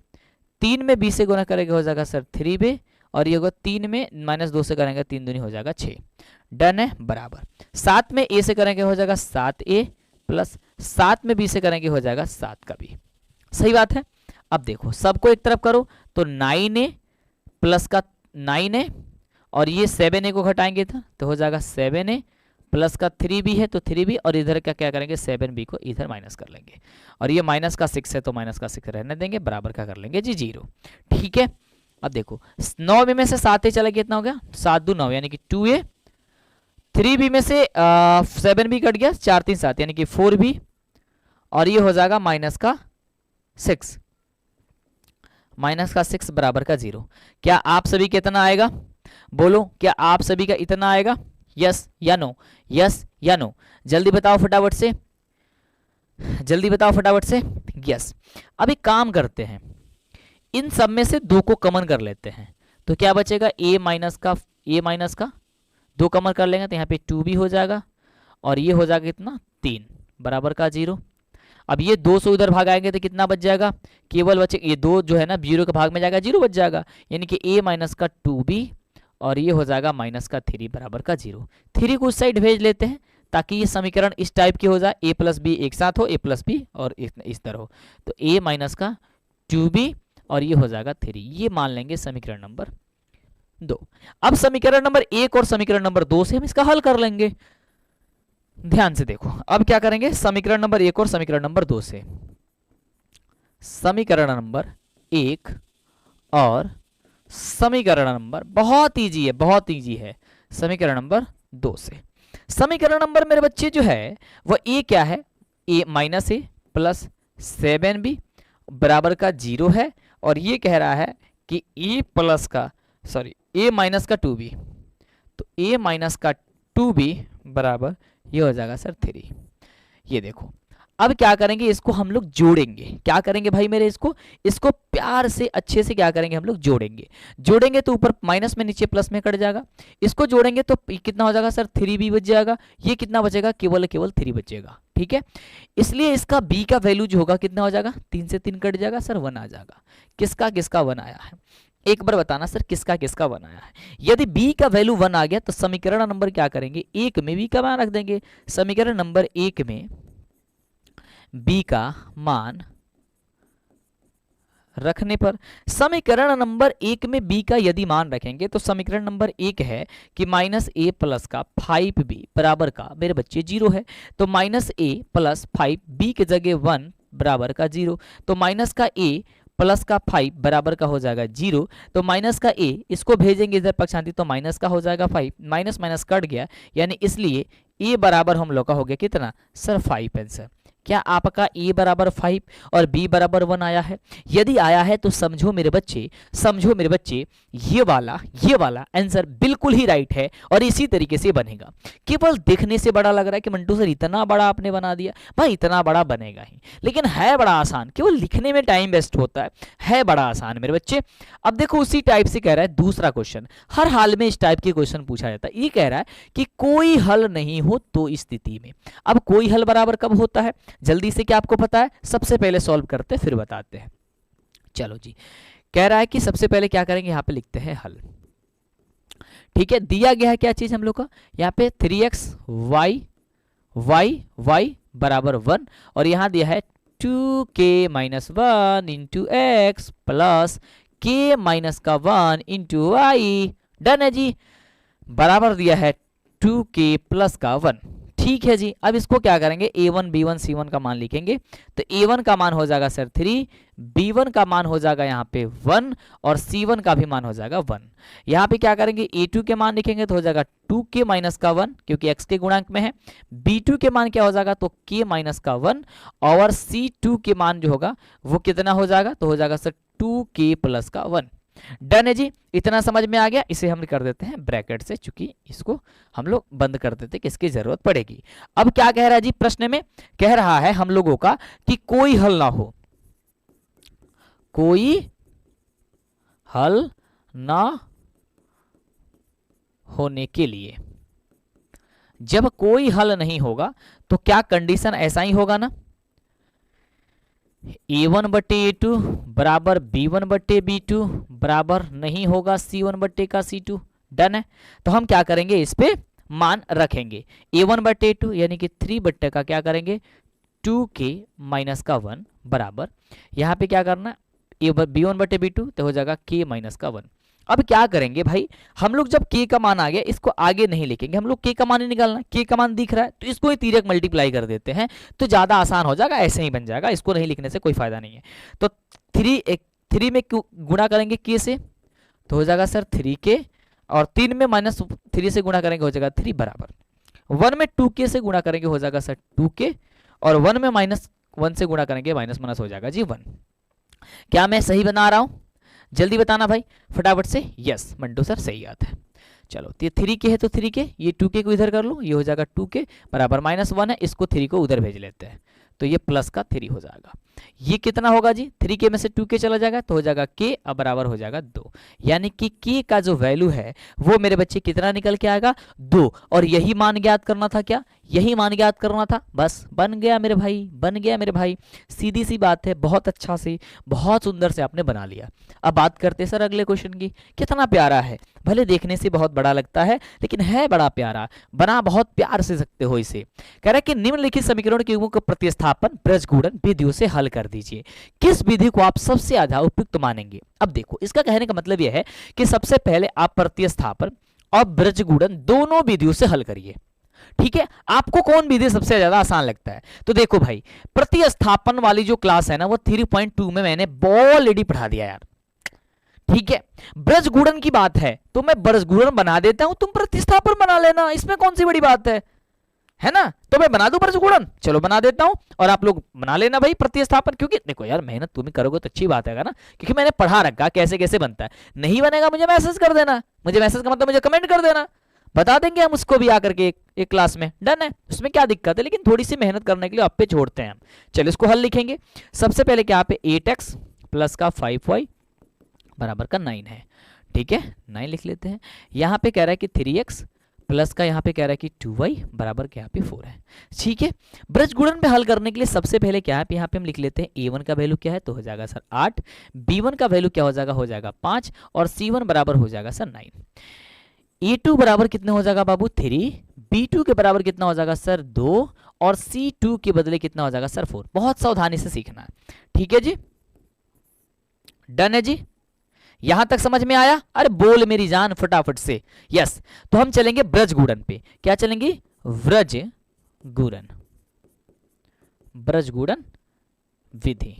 3 में b से गुणा करेंगे हो जाएगा सर 3b, और ये होगा 3 में माइनस 2 से करेंगे 3 दूनी हो जाएगा 6। डन है, बराबर 7 में a से करेंगे हो जाएगा 7a प्लस 7 में b से करेंगे हो जाएगा 7 का b। सही बात है? अब देखो सबको एक तरफ करो, तो 9a प्लस का 9a, और ये 7a को घटाएंगे था तो हो जाएगा 7a प्लस का 3b है तो 3b, और इधर का क्या करेंगे 7b को इधर माइनस कर लेंगे, और ये माइनस का 6 है तो माइनस का 6 रहने देंगे, बराबर का कर लेंगे जी 0। ठीक है, अब देखो 9 में से 7a चला गया, कितना हो गया 7 2 9, यानी कि 2a, 3b में से 7b कट गया, 4 3 7 यानी कि 4b, और ये हो जाएगा माइनस का 6, माइनस का 6 बराबर का 0। क्या आप सभी कितना आएगा, बोलो क्या आप सभी का इतना आएगा? यस या नो, यस या नो, जल्दी बताओ फटाफट से, जल्दी बताओ फटाफट से। यस। अब एक काम करते हैं, इन सब में से 2 को कॉमन कर लेते हैं तो क्या बचेगा, a माइनस का 2 कॉमन कर लेंगे तो यहाँ पे 2b हो जाएगा और ये हो जाएगा कितना 3 बराबर का 0। अब ये 2 से उधर भाग आएंगे तो कितना बच जाएगा, केवल बचे ये 2 जो है ना 0 के भाग में जाएगा 0 बच जाएगा, यानी कि a माइनस का 2b और ये हो जाएगा माइनस का 3 बराबर का 0। 3 को उस साइड भेज लेते हैं ताकि ये समीकरण इस टाइप की हो जाए, a प्लस बी एक साथ हो, a प्लस बी और इस तरह हो, तो a माइनस का 2b और ये हो जाएगा 3। ये मान लेंगे समीकरण नंबर 2। अब समीकरण नंबर 1 और समीकरण नंबर 2 से हम इसका हल कर लेंगे। ध्यान से देखो, अब क्या करेंगे, समीकरण नंबर 1 और समीकरण नंबर 2 से, समीकरण नंबर 1 और समीकरण नंबर, बहुत इजी है, बहुत इजी है, समीकरण नंबर 2 से। समीकरण नंबर मेरे बच्चे जो है वह a क्या है, a minus A plus 7b बराबर का 0 है और ये कह रहा है कि a प्लस का a माइनस का 2b, तो a माइनस का 2b बराबर ये हो जाएगा सर 3। ये देखो, अब क्या करेंगे, इसको हम लोग जोड़ेंगे। क्या करेंगे भाई मेरे, इसको प्यार से अच्छे से क्या करेंगे, हम लोग जोड़ेंगे तो ऊपर माइनस में नीचे प्लस में कट जाएगा। इसको जोड़ेंगे तो कितना हो जाएगा सर 3b बच जाएगा। ये कितना बचेगा, केवल 3 बचेगा, ठीक है। इसलिए इसका b का वैल्यू जो होगा कितना हो जाएगा, 3 से 3 कट जाएगा सर, 1 आ जाएगा। किसका 1 आया है, एक बार बताना सर, किसका 1 आया है। यदि b का वैल्यू 1 आ गया तो समीकरण नंबर क्या करेंगे, 1 में b का मान रख देंगे। समीकरण नंबर 1 में b का मान रखने पर, समीकरण नंबर 1 में b का यदि मान रखेंगे तो समीकरण नंबर 1 है कि माइनस a प्लस का 5b बराबर का मेरे बच्चे 0 है, तो माइनस a प्लस 5b की जगह 1 बराबर का 0, तो माइनस का a प्लस का 5 बराबर का हो जाएगा 0, तो माइनस का a इसको भेजेंगे इधर पक्षांती तो माइनस का हो जाएगा 5, माइनस माइनस कट गया, यानी इसलिए a बराबर हम लोग का हो गया कितना सर 5 आंसर। क्या आपका a बराबर 5 और b बराबर 1 आया है? यदि आया है तो समझो मेरे बच्चे ये वाला आंसर बिल्कुल ही राइट है और इसी तरीके से बनेगा। केवल देखने से बड़ा लग रहा है कि मंटू सर इतना बड़ा आपने बना दिया, भाई इतना बड़ा बनेगा ही, लेकिन है बड़ा आसान, केवल लिखने में टाइम वेस्ट होता है बड़ा आसान मेरे बच्चे। अब देखो उसी टाइप से कह रहा है दूसरा क्वेश्चन, हर हाल में इस टाइप के क्वेश्चन पूछा जाता है। ये कह रहा है कि कोई हल नहीं हो तो स्थिति में, अब कोई हल बराबर कब होता है, जल्दी से क्या आपको पता है, सबसे पहले सॉल्व करते फिर बताते हैं। चलो जी, कह रहा है कि सबसे पहले क्या करेंगे, यहां पे लिखते हैं हल, ठीक है। दिया गया है क्या चीज हम लोग का, यहाँ पे 3x y बराबर 1 और यहां दिया है 2k minus 1 into x plus k minus का 1 इंटू y, डन है जी, बराबर दिया है 2k प्लस का 1, ठीक है जी। अब इसको क्या करेंगे, a1 b1 c1 का मान लिखेंगे, तो a1 का मान हो जाएगा सर 3, b1 का मान हो जाएगा यहाँ पे 1 और c1 का भी मान हो जाएगा 1। यहाँ पे क्या करेंगे, a2 के मान लिखेंगे तो हो जाएगा 2k माइनस का 1 क्योंकि x के गुणांक में है, b2 के मान क्या हो जाएगा तो k माइनस का 1 और c2 के मान जो होगा वो कितना हो जाएगा तो हो जाएगा सर 2k प्लस का 1, डन है जी। इतना समझ में आ गया, इसे हम कर देते हैं ब्रैकेट से, चूंकि इसको हम लोग बंद कर देते कि इसकी जरूरत पड़ेगी। अब क्या कह रहा है जी, प्रश्न में कह रहा है हम लोगों का कि कोई हल ना हो, कोई हल ना होने के लिए, जब कोई हल नहीं होगा तो क्या कंडीशन ऐसा ही होगा ना, a1 बटे a2 बराबर b1 बटे b2 बराबर नहीं होगा c1 बटे का c2, डन है। तो हम क्या करेंगे, इस पे मान रखेंगे, a1 बटे a2 यानी कि 3 बटे का क्या करेंगे 2k माइनस का 1 बराबर, यहाँ पे क्या करना b1 बटे b2 तो हो जाएगा k माइनस का 1। अब क्या करेंगे भाई, हम लोग जब k का मान आ गया इसको आगे नहीं लिखेंगे, हम लोग k का मान ही निकालना, k का मान दिख रहा है तो इसको ही तिर्यक मल्टीप्लाई कर देते हैं तो ज्यादा आसान हो जाएगा, ऐसे ही बन जाएगा, इसको नहीं लिखने से कोई फायदा नहीं है। तो 3 में गुणा करेंगे k से तो हो जाएगा सर 3k और 3 में माइनस 3 से गुणा करेंगे हो जाएगा 3 बराबर 1 में 2k से गुणा करेंगे हो जाएगा सर 2k और 1 में माइनस 1 से गुणा करेंगे माइनस माइनस हो जाएगा जी 1। क्या मैं सही बना रहा हूं, जल्दी बताना भाई फटाफट से, यस मंटू सर सही आता है। चलो ये 3k है तो 3k, ये 2k को इधर कर लो, ये हो जाएगा 2k बराबर -1 है, इसको 3 को उधर भेज लेते हैं तो ये प्लस का 3 हो जाएगा। ये कितना होगा जी, 3k में से 2k चला जाएगा तो हो जाएगा k, अब बराबर हो जाएगा 2। यानी कि k का जो वैल्यू है वो मेरे बच्चे कितना निकल के आएगा, 2। और यही मान ज्ञात करना था, क्या यही मान ज्ञात करना था, बस बन गया मेरे भाई, बन गया मेरे भाई। सीधी सी बात है, बहुत अच्छा से, बहुत सुंदर से आपने बना लिया। अब बात करते हैं सर अगले क्वेश्चन की। कितना प्यारा है, भले देखने से बहुत बड़ा लगता है लेकिन है बड़ा प्यारा, बना बहुत प्यार से सकते हो इसे। कह रहा है कि निम्नलिखित समीकरण के युग्मों का प्रतिस्थापन ब्रजगुणन विधियों से हल कर दीजिए। किस विधि को आप सबसे ज्यादा उपयुक्त मानेंगे। अब देखो, इसका कहने का मतलब यह है कि सबसे पहले आप प्रतिस्थापन और ब्रजगुणन दोनों विधियों से हल करिए। ठीक है, आपको कौन विधि सबसे ज्यादा आसान लगता है। तो देखो भाई, प्रतिस्थापन वाली जो क्लास है ना वो 3.2 में मैंने ऑलरेडी पढ़ा दिया यार। ठीक है, ब्रजगुणन की बात है तो मैं ब्रजगुणन बना देता हूं, तुम प्रतिस्थापन बना लेना, इसमें कौन सी बड़ी बात है ना। तो मैं बना दूं ब्रजगुणन, चलो बना देता हूं, और आप लोग बना लेना भाई प्रतिस्थापन। क्योंकि देखो यार, मेहनत तुम ही करोगे तो अच्छी बात है ना, क्योंकि मैंने पढ़ा रखा कैसे कैसे बनता है। नहीं बनेगा मुझे मैसेज कर देना, मुझे मैसेज का मतलब मुझे कमेंट कर देना, बता देंगे हम उसको भी आकर के एक क्लास में, डन है, उसमें क्या दिक्कत है। लेकिन थोड़ी सी मेहनत करने के लिए आप पे छोड़ते हैं हम। चलो इसको हल लिखेंगे। सबसे पहले क्या पे 8x प्लस का 5y बराबर का 9 है। ठीक है, 9 लिख लेते हैं। यहाँ पे कह रहा है कि 3x प्लस का यहाँ पे कह रहा है कि 2y बराबर के यहाँ पे 4 है। ठीक है, ब्रजगुणन पे हल करने के लिए सबसे पहले क्या है, यहाँ पे हम लिख लेते हैं a1 का वैल्यू क्या है, तो हो जाएगा सर 8, b1 का वैल्यू क्या हो जाएगा 5, और c1 बराबर हो जाएगा सर 9। a2 बराबर कितने हो जाएगा बाबू 3, b2 के बराबर कितना हो जाएगा सर 2, और c2 के बदले कितना हो जाएगा सर 4। बहुत सावधानी से सीखना है। ठीक है जी, डन है जी, यहां तक समझ में आया। अरे बोल मेरी जान फटाफट से, यस। तो हम चलेंगे ब्रजगुणन पे। क्या चलेंगे, ब्रजगुणन, ब्रजगुणन विधि।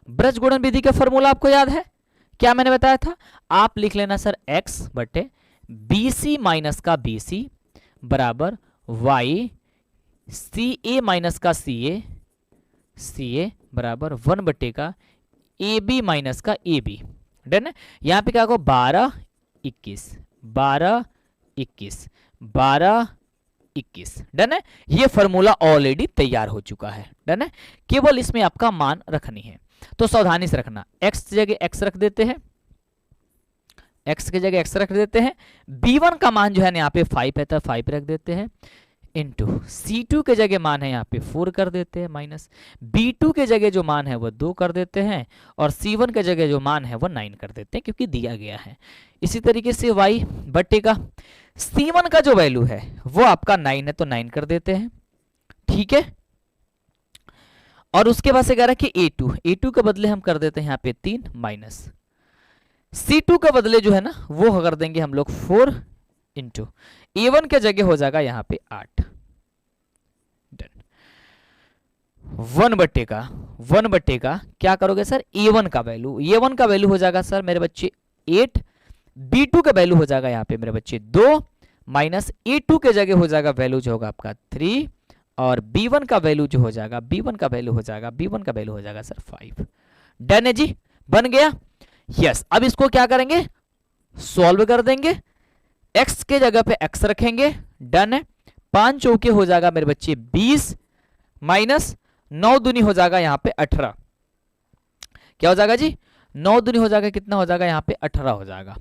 ब्रजगुणन विधि का फॉर्मूला आपको याद है, क्या मैंने बताया था, आप लिख लेना सर x बटे BC माइनस का BC बराबर y CA माइनस का CA बराबर 1 बटे का AB माइनस का AB। डन है, यहां पे क्या होगा 12 21 12 21 12 21। डन है, ये फॉर्मूला ऑलरेडी तैयार हो चुका है। डन है, केवल इसमें आपका मान रखनी है, तो सावधानी से रखना। x की जगह x रख देते हैं, x की जगह x रख देते हैं। b1 का मान जो है ना यहाँ पे 5 है तो 5 रख देते हैं, इंटू c2 के जगह मान है यहाँ पे 4 कर देते हैं, माइनस b2 के जगह जो मान है वो 2 कर देते हैं, और c1 के जगह जो मान है वो 9 कर देते हैं क्योंकि दिया गया है। इसी तरीके से y बटे का c1 का जो वैल्यू है वो आपका 9 है तो 9 कर देते हैं। ठीक है, और उसके बाद से कह रहा है कि a2 के बदले हम कर देते हैं यहाँ पे 3 माइनस c2 के बदले जो है ना वो कर देंगे हम लोग 4 इंटू a1 के जगह हो जाएगा यहाँ पे 8। डन, 1 बटे का क्या करोगे सर, a1 का वैल्यू हो जाएगा सर मेरे बच्चे 8, b2 का वैल्यू हो जाएगा यहाँ पे मेरे बच्चे 2, माइनस a2 के जगह हो जाएगा वैल्यू जो होगा आपका 3, और b1 का वैल्यू जो हो जाएगा सर 5। डन है जी, बन गया। यस, अब इसको क्या करेंगे, सॉल्व कर देंगे। x के जगह पे x रखेंगे। डन है, 5 चौके हो जाएगा मेरे बच्चे 20, माइनस 9 दूनी हो जाएगा यहाँ पे 18। क्या हो जाएगा जी, 9 दूनी हो जाएगा, कितना हो जाएगा यहाँ पे 18 हो जाएगा।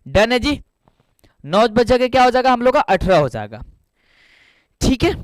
डन है जी, 9 बच के क्या हो जाएगा हम लोग का 18 हो जाएगा। ठीक है,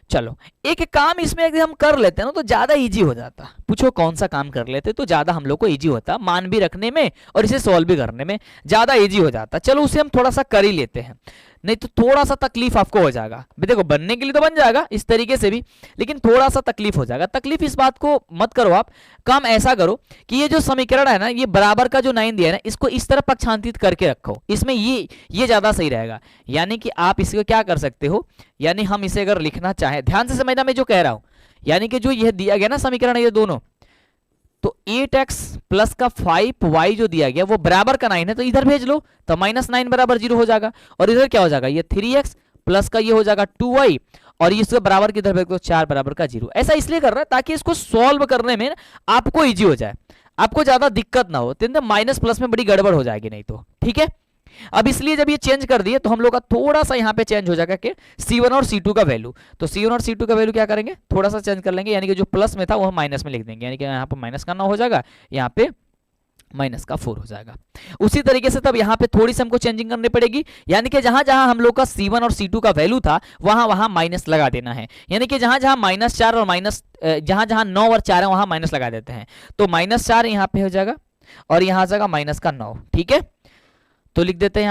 चलो एक काम इसमें अगर हम कर लेते हैं ना तो ज्यादा इजी हो जाता। पूछो कौन सा काम कर लेते तो ज्यादा हम लोग को इजी होता, मान भी रखने में और इसे सॉल्व भी करने में ज्यादा इजी हो जाता। चलो उसे हम थोड़ा सा कर ही लेते हैं, नहीं तो थोड़ा सा तकलीफ आपको हो जाएगा। देखो बनने के लिए तो बन जाएगा इस तरीके से भी, लेकिन थोड़ा सा तकलीफ हो जाएगा। तकलीफ इस बात को मत करो आप, काम ऐसा करो कि ये जो समीकरण है ना, ये बराबर का जो 9 दिया है ना, इसको इस तरह पक्षांतरित करके रखो, इसमें ये ज्यादा सही रहेगा। यानी कि आप इसको क्या कर सकते हो, यानी हम इसे अगर लिखना चाहें, ध्यान से समझना मैं जो कह रहा हूं, यानी कि जो यह दिया गया ना समीकरण ये दोनों, तो 8x प्लस का 5y जो दिया गया वो बराबर का 9 है, तो इधर भेज लो तो -9 बराबर 0 हो जाएगा, और इधर क्या हो जाएगा, ये 3x प्लस का ये हो जाएगा 2y, और इसके बराबर की इधर भेज दो 4 बराबर का 0। ऐसा इसलिए कर रहा है ताकि इसको सॉल्व करने में आपको इजी हो जाए, आपको ज्यादा दिक्कत ना हो, तो माइनस प्लस में बड़ी गड़बड़ हो जाएगी नहीं तो। ठीक है, अब इसलिए जब ये चेंज कर दिए तो हम लोग का थोड़ा सा यहाँ पे चेंज हो जाएगा कि C1 और C2 का वैल्यू। तो C1 और C2 का वैल्यू क्या करेंगे, थोड़ा सा चेंज कर लेंगे, यानी कि जो प्लस में था वो हम माइनस में लिख देंगे, यानी कि यहाँ पे माइनस का 9 हो जाएगा, यहाँ पे माइनस का 4 हो जाएगा। उसी तरीके से तब यहाँ पे थोड़ी सी हमको चेंजिंग करनी पड़ेगी, यानी कि जहां जहां हम लोग का C1 और C2 का वैल्यू था वहां वहां माइनस लगा देना है, यानी कि जहां जहां -4 और जहां जहां 9 और 4 है वहां माइनस लगा देते हैं। तो -4 यहाँ पे हो जाएगा और यहाँ आ जाएगा -9, ठीक है। तो लिख देते हैं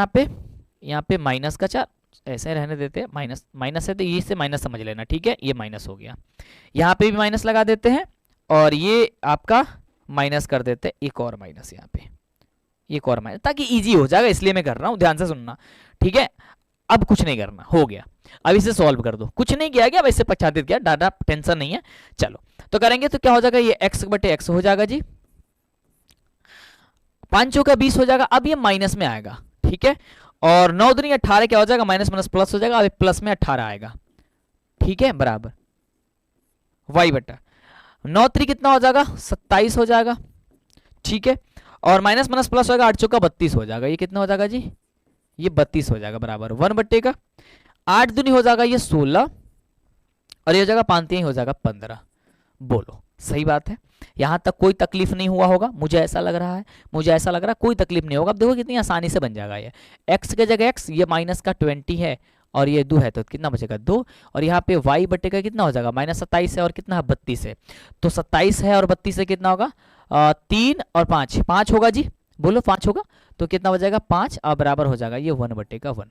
यहाँ पे -4, ऐसे रहने देते हैं, माइनस है तो ये से माइनस समझ लेना, ठीक है, ये माइनस हो गया। यहाँ पे भी माइनस लगा देते हैं और ये आपका माइनस कर देते हैं, एक और माइनस यहाँ पे, एक और माइनस, ताकि इजी हो जाएगा, इसलिए मैं कर रहा हूँ, ध्यान से सुनना, ठीक है। अब कुछ नहीं करना, हो गया। अब इसे सॉल्व कर दो, कुछ नहीं किया गया, वैसे पक्षातीत किया, डाटा टेंशन नहीं है। चलो तो करेंगे तो क्या हो जाएगा, ये x/x हो जाएगा जी, 5 चौका 20 हो जाएगा। अब ये माइनस में आएगा, ठीक है, और 9 दूनी 18 क्या हो जाएगा, माइनस माइनस प्लस हो जाएगा, अब प्लस में 18 आएगा, ठीक है, बराबर y/9 3 कितना हो जाएगा, 27 हो जाएगा, ठीक है, और माइनस माइनस प्लस होगा, 8 चौका 32 हो जाएगा, ये कितना हो जाएगा जी, ये 32 हो जाएगा, बराबर 1/का 8 दूनी हो जाएगा ये 16 और ये हो जाएगा 5 3 हो जाएगा 15। बोलो सही बात है, यहां तक कोई तकलीफ नहीं हुआ होगा, मुझे ऐसा लग रहा है, कोई तकलीफ नहीं होगा। अब देखो कितनी आसानी से बन जाएगा ये, x के जगह x, ये माइनस का 20 है और ये 2 है तो कितना बचेगा 2, और यहाँ पे y/का कितना हो जाएगा, -27 है और कितना है 32 है, तो 27 है और 32 से कितना होगा 3 और 5 होगा जी, बोलो 5 होगा, तो कितना हो जाएगा 5 और बराबर हो जाएगा ये 1/1।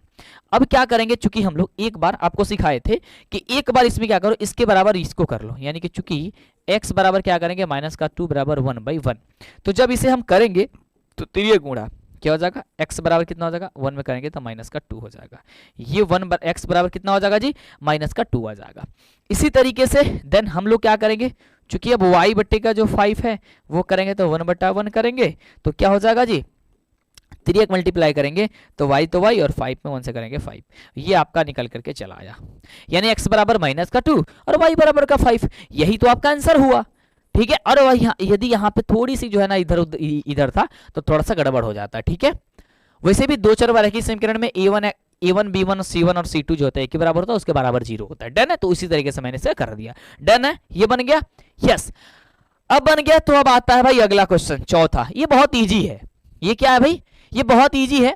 अब क्या करेंगे, चूंकि हम लोग एक बार आपको सिखाए थे कि एक बार इसमें क्या करो, इसके बराबर इसको कर लो, यानी कि चूंकि x बराबर क्या करेंगे -2 बराबर 1/1, तो जब इसे हम करेंगे तो तिर्यक गुणा क्या हो जाएगा, x बराबर कितना हो जाएगा 1 में करेंगे तो -2 हो जाएगा, ये x बराबर कितना हो जाएगा जी -2 आ जाएगा। इसी तरीके से देन हम लोग क्या करेंगे, चूंकि अब y/का जो 5 है वो करेंगे तो 1/1 करेंगे, तो क्या हो जाएगा जी, 3 मल्टीप्लाई करेंगे तो y और 5 में 1 से करेंगे 5, ये आपका निकल करके चला आया, यानी x बराबर -2 और y बराबर का 5, यही तो आपका आंसर हुआ, ठीक है। और यदि यहाँ पे थोड़ी सी जो है ना इधर था तो थोड़ा सा गड़बड़ हो जाता है, ठीक है। वैसे भी दो चर रैखिक समीकरण में a1 b1 c1 और c2 जो होता है एक के बराबर होता है, उसके बराबर 0 होता है, डन है। तो उसी तरीके से मैंने इसे कर दिया, डन है, ये बन गया, यस अब बन गया। तो अब आता है भाई अगला क्वेश्चन, चौथा, ये बहुत ईजी है, ये क्या है भाई, ये बहुत ईजी है,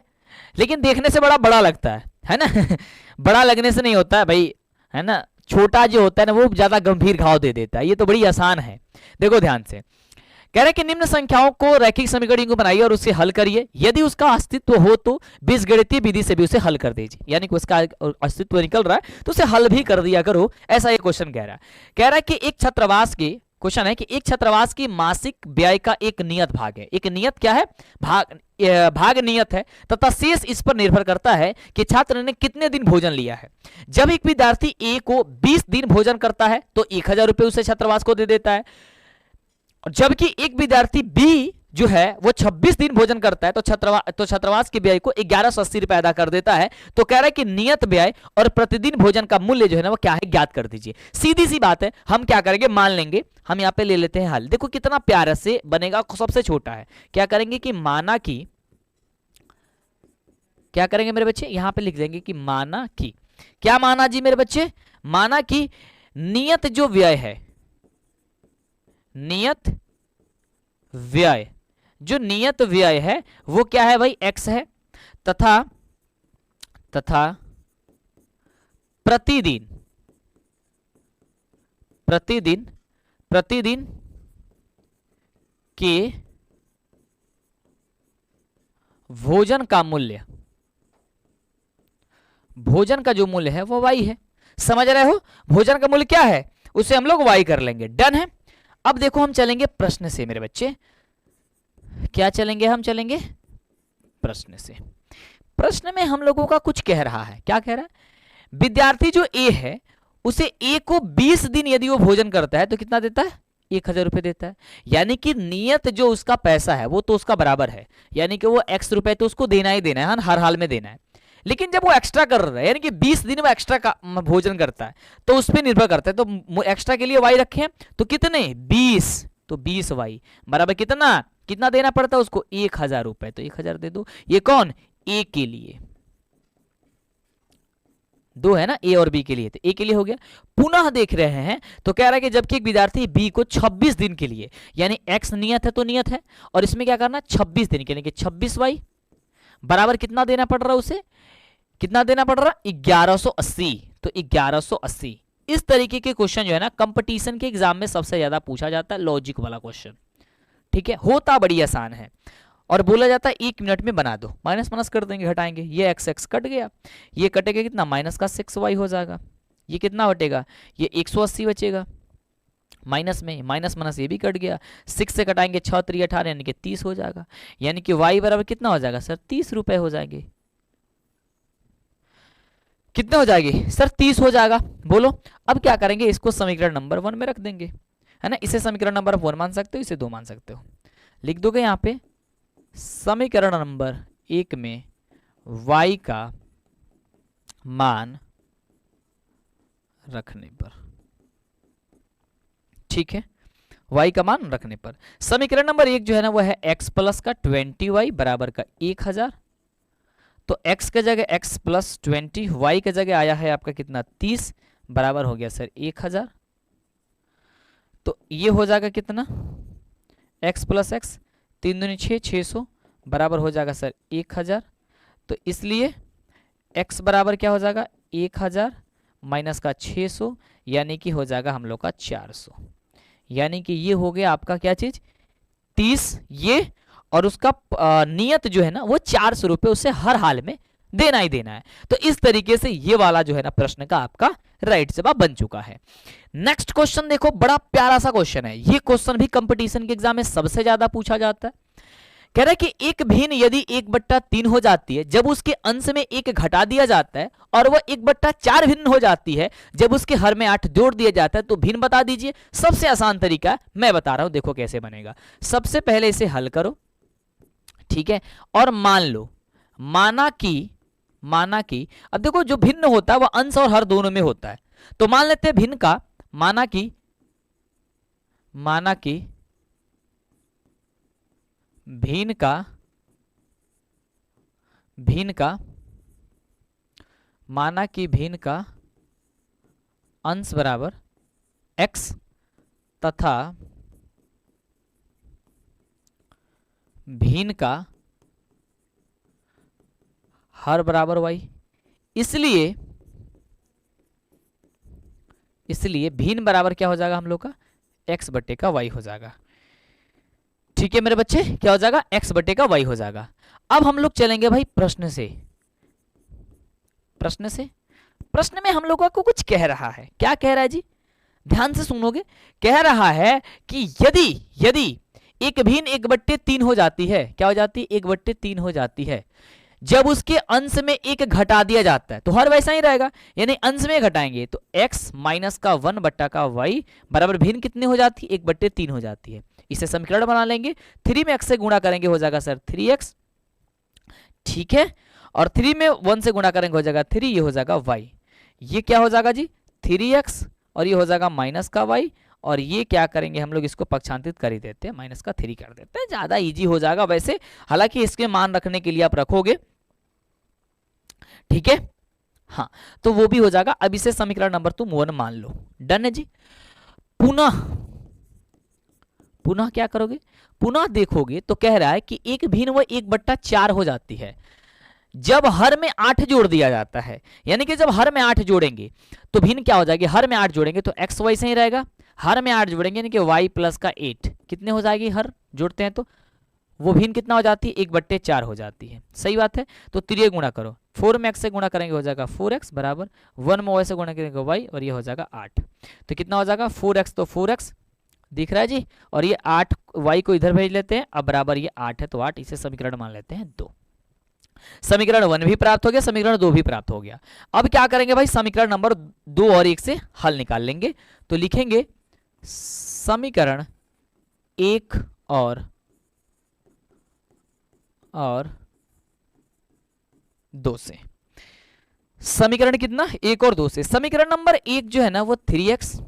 लेकिन देखने से बड़ा लगता है ना बड़ा लगने से नहीं होता है भाई, है ना, छोटा जो होता है ना वो ज्यादा गंभीर घाव दे देता है, ये तो बड़ी आसान है। देखो ध्यान से, कह रहे हैं कि निम्न संख्याओं को रैखिक समीकरण को बनाइए और उसे हल करिए, यदि उसका अस्तित्व हो तो बीजगणितीय विधि से भी उसे हल कर दीजिए, यानी कि उसका अस्तित्व निकल रहा है तो उसे हल भी कर दिया करो, ऐसा ये क्वेश्चन कह रहा है कि एक छात्रावास की क्वेश्चन है कि एक छात्रावास की मासिक व्यय का एक नियत भाग है, एक नियत क्या है, भाग नियत है, तथा शेष इस पर निर्भर करता है कि छात्र ने कितने दिन भोजन लिया है। जब एक विद्यार्थी ए को 20 दिन भोजन करता है तो 1000 रुपए उसे छात्रावास को दे देता है, जबकि एक विद्यार्थी बी जो है वो 26 दिन भोजन करता है तो छात्रावास के व्यय को 1180 रुपए अदा कर देता है। तो कह रहा है कि नियत व्यय और प्रतिदिन भोजन का मूल्य जो है ना वो क्या है, ज्ञात कर दीजिए। सीधी सी बात है, हम क्या करेंगे, मान लेंगे, हम यहाँ पे ले लेते हैं हल। देखो कितना प्यारा से बनेगा, सबसे छोटा है, क्या करेंगे कि माना की, क्या करेंगे मेरे बच्चे, यहां पे लिख देंगे कि माना की, क्या माना जी मेरे बच्चे, माना की नियत जो व्यय है, नियत व्यय, जो नियत व्यय है वो क्या है भाई, x है, तथा प्रतिदिन के भोजन का मूल्य, भोजन का जो मूल्य है वो y है। समझ रहे हो, भोजन का मूल्य क्या है उसे हम लोग y कर लेंगे, डन है। अब देखो हम चलेंगे प्रश्न से मेरे बच्चे, क्या चलेंगे, हम चलेंगे प्रश्न से। प्रश्न में हम लोगों का कुछ कह रहा है, क्या कह रहा है, विद्यार्थी जो ए है उसे ए को 20 दिन यदि वो भोजन करता है तो कितना देता है, 1000 रुपए देता है, यानी कि नियत जो उसका पैसा है वो तो उसका बराबर है, यानी कि वो x रुपए तो उसको देना ही देना है, हर हाल में देना है। लेकिन जब वो एक्स्ट्रा कर रहा है, यानी कि 20 दिन वो एक्स्ट्रा का भोजन करता है तो उस पर निर्भर करता है, तो एक्स्ट्रा के लिए y रखे तो कितने 20, तो 20y बराबर कितना देना पड़ता है उसको, 1000 रुपए, तो 1000 दे दो। ये कौन, ए के लिए, दो है ना, ए और बी के लिए, तो ए के लिए हो गया। पुनः देख रहे हैं तो कह रहा है कि जबकि एक विद्यार्थी बी को 26 दिन के लिए, यानी एक्स नियत है तो नियत है, और इसमें क्या करना 26 दिन के लिए, 26y बराबर कितना देना पड़ रहा है उसे, कितना देना पड़ रहा है 1180, तो 1180। इस तरीके के क्वेश्चन जो है ना कंपटीशन के एग्जाम में सबसे ज्यादा पूछा जाता है, लॉजिक वाला क्वेश्चन, ठीक है, होता बड़ी आसान है, और बोला जाता है 1 मिनट में बना दो, माइनस माइनस कर देंगे, हटाएंगे, ये एक्स एक्स कट गया, ये कटेगा कितना माइनस का 6y हो जाएगा, ये कितना बटेगा, ये 180 बचेगा, माइनस में माइनस माइनस ये भी कट गया, 6 से कटाएंगे 6 3 18 यानी कि 30 हो जाएगा, यानी कि y बराबर कितना हो जाएगा सर 30 रुपए हो जाएंगे, कितने हो जाएगी सर 30 हो जाएगा। बोलो अब क्या करेंगे, इसको समीकरण नंबर 1 में रख देंगे, है ना, इसे समीकरण नंबर 1 मान सकते हो, इसे 2 मान सकते हो, लिख दोगे यहाँ पे समीकरण नंबर 1 में y का मान रखने पर, ठीक है, y का मान रखने पर समीकरण नंबर 1 जो है ना वो है x प्लस का 20y बराबर का 1000, तो x के जगह x प्लस 20, y के जगह आया है आपका कितना 30 बराबर हो गया सर 1000, तो ये हो जाएगा कितना x प्लस एक्स 3 दूनी 6 600 बराबर हो जाएगा सर 1000, तो इसलिए x बराबर क्या हो जाएगा 1000 माइनस का 600 यानी कि हो जाएगा हम लोग का 400, यानी कि ये हो गया आपका क्या चीज 30 ये, और उसका नियत जो है ना वो 400 रुपए उसे हर हाल में देना ही देना है। तो इस तरीके से ये वाला जो है ना प्रश्न का आपका राइट जवाब बन चुका है। नेक्स्ट क्वेश्चन देखो, बड़ा प्यारा सा क्वेश्चन है, ये क्वेश्चन भी कंपटीशन के एग्जाम में सबसे ज्यादा पूछा जाता है। कह रहा है कि एक भिन्न यदि 1/3 हो जाती है जब उसके अंश में 1 घटा दिया जाता है, और वह 1/4 भिन्न हो जाती है जब उसके हर में 8 जोड़ दिया जाता है, तो भिन्न बता दीजिए। सबसे आसान तरीका है, मैं बता रहा हूं, देखो कैसे बनेगा। सबसे पहले इसे हल करो, ठीक है, और मान लो, माना कि अब देखो जो भिन्न होता है वह अंश और हर दोनों में होता है, तो मान लेते हैं भिन्न का, माना कि भिन्न का अंश बराबर x तथा भिन्न का हर बराबर y, इसलिए भिन्न बराबर क्या हो जाएगा हम लोग का x बटे का y हो जाएगा। ठीक है मेरे बच्चे, क्या हो जाएगा x बटे का y हो जाएगा। अब हम लोग चलेंगे भाई प्रश्न प्रश्न में हम लोगों को कुछ कह रहा है। क्या कह रहा है जी, ध्यान से सुनोगे। कह रहा है कि यदि एक भिन्न 1/3 हो जाती है, क्या हो जाती है 1/3 हो जाती है जब उसके अंश में 1 घटा दिया जाता है, तो हर वैसा ही रहेगा, यानी अंश में घटाएंगे तो x माइनस का 1 बट्टा का y बराबर भिन्न कितने हो जाती है 1/3 हो जाती है। इसे समीकरण बना लेंगे, 3 में x से गुणा करेंगे हो जाएगा सर 3x, ठीक है, और 3 में 1 से गुणा करेंगे हो जाएगा 3, ये हो जाएगा y, ये क्या हो जाएगा जी 3x, और ये हो जाएगा माइनस का y, और ये क्या करेंगे हम लोग इसको पक्षांतरित कर ही देते हैं, माइनस का 3 कर देते हैं, ज्यादा इजी हो जाएगा वैसे, हालांकि इसके मान रखने के लिए आप रखोगे, ठीक है, हाँ, तो वो भी हो जाएगा। अब इसे समीकरण नंबर तुम 1 मान लो, डन है जी। पुनः क्या करोगे, पुनः देखोगे तो कह रहा है कि एक भिन्न वो 1/4 हो जाती है जब हर में 8 जोड़ दिया जाता है, यानी कि जब हर में 8 जोड़ेंगे तो भिन्न क्या हो जाएगी, हर में 8 जोड़ेंगे तो x y से ही रहेगा, हर में 8 जोड़ेंगे यानी कि y प्लस का 8 कितने हो जाएगी, हर जोड़ते हैं तो वो भिन्न कितना हो जाती है 1/4 हो जाती है, सही बात है। तो 3 गुणा करो, 4 में x से गुणा करेंगे हो जाएगा 4x बराबर 1 में y से गुणा करेंगे y, और ये हो जाएगा 8, तो कितना हो जाएगा 4x, तो 4x दिख रहा है जी, और ये 8 y को इधर भेज लेते हैं, अब बराबर ये 8 है तो 8, इसे समीकरण मान लेते हैं 2। समीकरण 1 भी प्राप्त हो गया, समीकरण 2 भी प्राप्त हो गया। अब क्या करेंगे भाई, समीकरण नंबर 2 और 1 से हल निकाल लेंगे, तो लिखेंगे समीकरण 1 और 2 से, समीकरण कितना 1 और 2 से। समीकरण नंबर 1 जो है ना वो 3x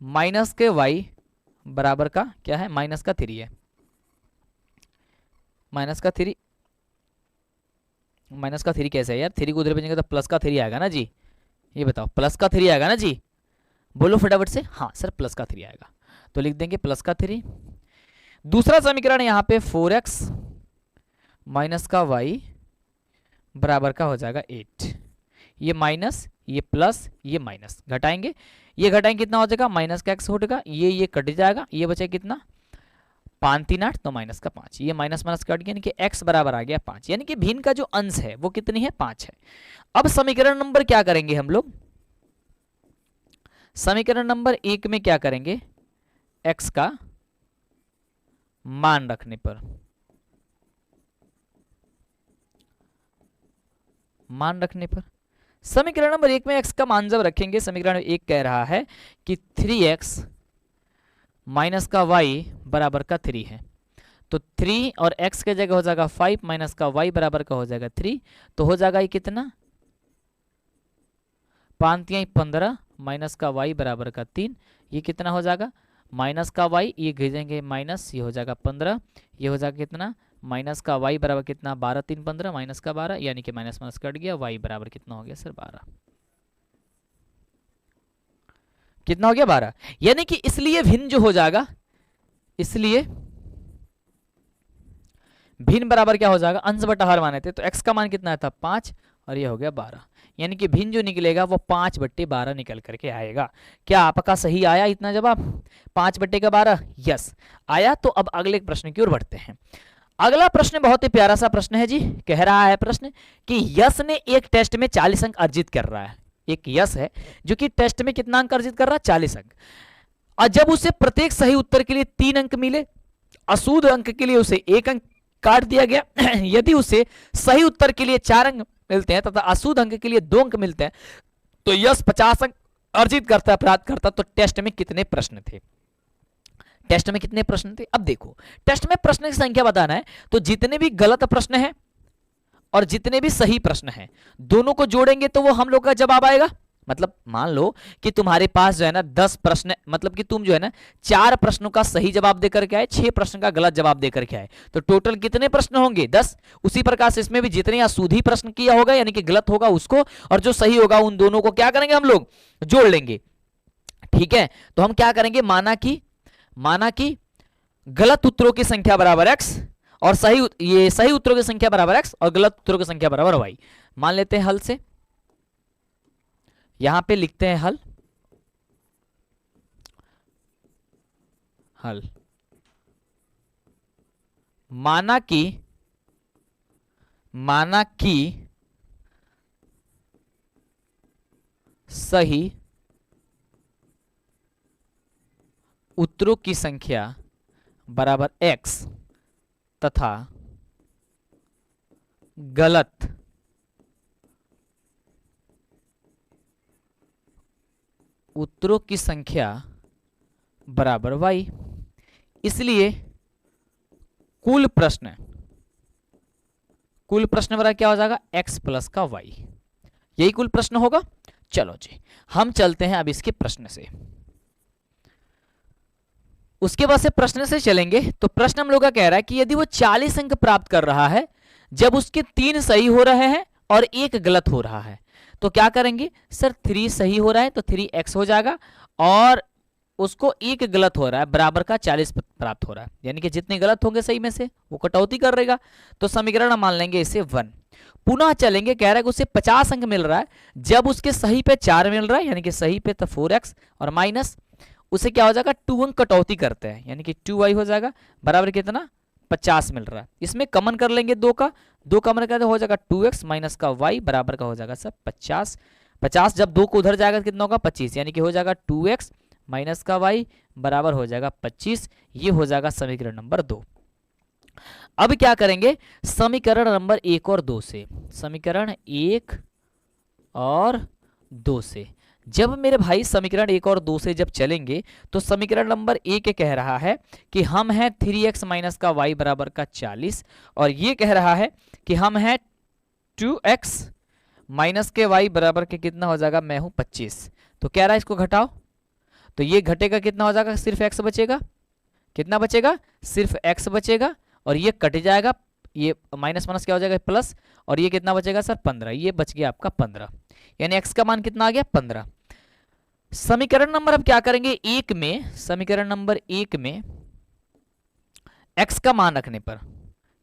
माइनस के y बराबर का क्या है माइनस का 3 है, माइनस का 3, माइनस का 3 कैसे है यार, 3 को उधर भेजेंगे तो प्लस का 3 आएगा ना जी, ये बताओ प्लस का 3 आएगा ना जी, बोलो फटाफट से। हाँ सर प्लस का 3 आएगा, तो लिख देंगे प्लस का 3। दूसरा समीकरण यहाँ पे 4x माइनस का y बराबर का हो जाएगा 8। ये माइनस, ये प्लस, ये माइनस घटाएंगे, ये घटाएंगे कितना हो जाएगा, माइनस का x उठेगा, ये कट जाएगा, ये बचेगा कितना 5 3 8, तो माइनस का 5, ये माइनस माइनस कट गया, यानी कि x बराबर आ गया 5, यानी कि भिन्न का जो अंश है वो कितनी है 5 है। अब समीकरण नंबर क्या करेंगे हम लोग, समीकरण नंबर 1 में क्या करेंगे, x का मान रखने पर, मान रखने पर समीकरण नंबर 1 में x का मान जब रखेंगे, समीकरण 1 कह रहा है कि 3x माइनस का y बराबर का 3 है, तो 3 और x के जगह हो जाएगा 5 माइनस का y बराबर का हो जाएगा 3, तो हो जाएगा ये कितना 5 3 15 माइनस का y बराबर का 3, ये कितना हो जाएगा माइनस का y, ये भेजेंगे माइनस, ये हो जाएगा 15, ये हो जाएगा कितना माइनस का y बराबर कितना 12 3 15 माइनस का 12, यानी कि माइनस माइनस कट गया, y बराबर कितना हो गया सर 12, कितना हो गया 12, यानी कि इसलिए भिन्न जो हो जाएगा, इसलिए भिन्न बराबर क्या हो जाएगा, अंश बटा हर माने थे, तो x का मान कितना था 5 और ये हो गया 12, यानी कि भिन्न जो निकलेगा वो 5/12 निकल करके आएगा। क्या आपका सही आया इतना जवाब 5/12? यस आया। तो अब अगले प्रश्न की ओर बढ़ते हैं। अगला प्रश्न बहुत ही प्यारा सा प्रश्न है जी, कह रहा है प्रश्न कि यश ने एक टेस्ट में 40 अंक अर्जित कर रहा है, एक यश है जो कि टेस्ट में कितना अंक अर्जित कर रहा है 40 अंक, और जब उसे प्रत्येक सही उत्तर के लिए 3 अंक मिले, अशुद्ध अंक के लिए उसे 1 अंक काट दिया गया, यदि उसे सही उत्तर के लिए 4 अंक मिलते हैं तथा अशुद्ध अंक के लिए 2 अंक मिलते हैं, तो यश 50 अंक अर्जित करता प्राप्त करता। तो टेस्ट में कितने प्रश्न थे, टेस्ट में कितने प्रश्न थे? अब देखो टेस्ट में प्रश्न की संख्या बताना है, तो जितने भी गलत प्रश्न हैं और जितने भी सही प्रश्न हैं दोनों को जोड़ेंगे तो वो हम लोग का जवाब आएगा। मतलब मान लो कि तुम्हारे पास जो है ना 10 प्रश्न, मतलब कि तुम जो है ना 4 प्रश्नों का सही जवाब देकर के आए, 6 प्रश्न का गलत जवाब देकर के आए, तो टोटल कितने प्रश्न होंगे 10। उसी प्रकार से इसमें भी जितने अशुद्ध प्रश्न किया होगा यानी कि गलत होगा उसको, और जो सही होगा उन दोनों को क्या करेंगे हम लोग जोड़ लेंगे। ठीक है, तो हम क्या करेंगे, माना कि गलत उत्तरों की संख्या बराबर x और सही उत्तरों की संख्या बराबर x और गलत उत्तरों की संख्या बराबर y। मान लेते हैं हल से, यहां पे लिखते हैं हल। माना कि सही उत्तरों की संख्या बराबर x तथा गलत उत्तरों की संख्या बराबर y, इसलिए कुल प्रश्न बराबर क्या हो जाएगा x प्लस का y, यही कुल प्रश्न होगा। चलो जी हम चलते हैं अब इसके प्रश्न से, उसके बाद से प्रश्न से चलेंगे। तो प्रश्न हम लोग का कह रहा है कि यदि वो 40 अंक प्राप्त कर रहा है जब उसके 3 सही हो रहे हैं और 1 गलत हो रहा है, तो क्या करेंगे सर 3 सही हो रहा है तो 3x हो जाएगा, और उसको 1 गलत हो रहा है बराबर का 40 प्राप्त हो रहा है, यानी कि जितने गलत होंगे सही में से वो कटौती कर रहेगा। तो समीकरण मान लेंगे इसे 1। पुनः चलेंगे, कह रहा है कि उसे 50 अंक मिल रहा है जब उसके सही पे 4 मिल रहा है, यानी कि सही पे तो 4x और माइनस उसे क्या हो जाएगा 2 अंक कटौती करते हैं, यानी कि 2y हो जाएगा बराबर कितना 50 मिल रहा है। इसमें कॉमन कर लेंगे 2 कॉमन कर हो जाएगा 2x माइनस का y बराबर का हो जाएगा सर 50। 50 जब 2 को उधर जाएगा कितना होगा 25, यानी कि हो जाएगा 2x माइनस का y बराबर हो जाएगा 25। ये हो जाएगा समीकरण नंबर 2। अब क्या करेंगे समीकरण नंबर 1 और 2 से, समीकरण 1 और 2 से जब मेरे भाई समीकरण 1 और 2 से जब चलेंगे तो समीकरण नंबर 1 कह रहा है कि हम हैं 3x माइनस का y बराबर का 40, और ये कह रहा है कि हम हैं 2x माइनस के y बराबर के कितना हो जाएगा मैं हूं 25। तो कह रहा है इसको घटाओ, तो ये घटेगा कितना हो जाएगा सिर्फ x बचेगा, कितना बचेगा सिर्फ x बचेगा, और ये कट जाएगा, ये माइनस माइनस क्या हो जाएगा प्लस, और ये कितना बचेगा सर 15, ये बच गया आपका 15, यानी x का मान कितना आ गया 15। समीकरण नंबर अब क्या करेंगे एक में, समीकरण नंबर एक में x का मान रखने पर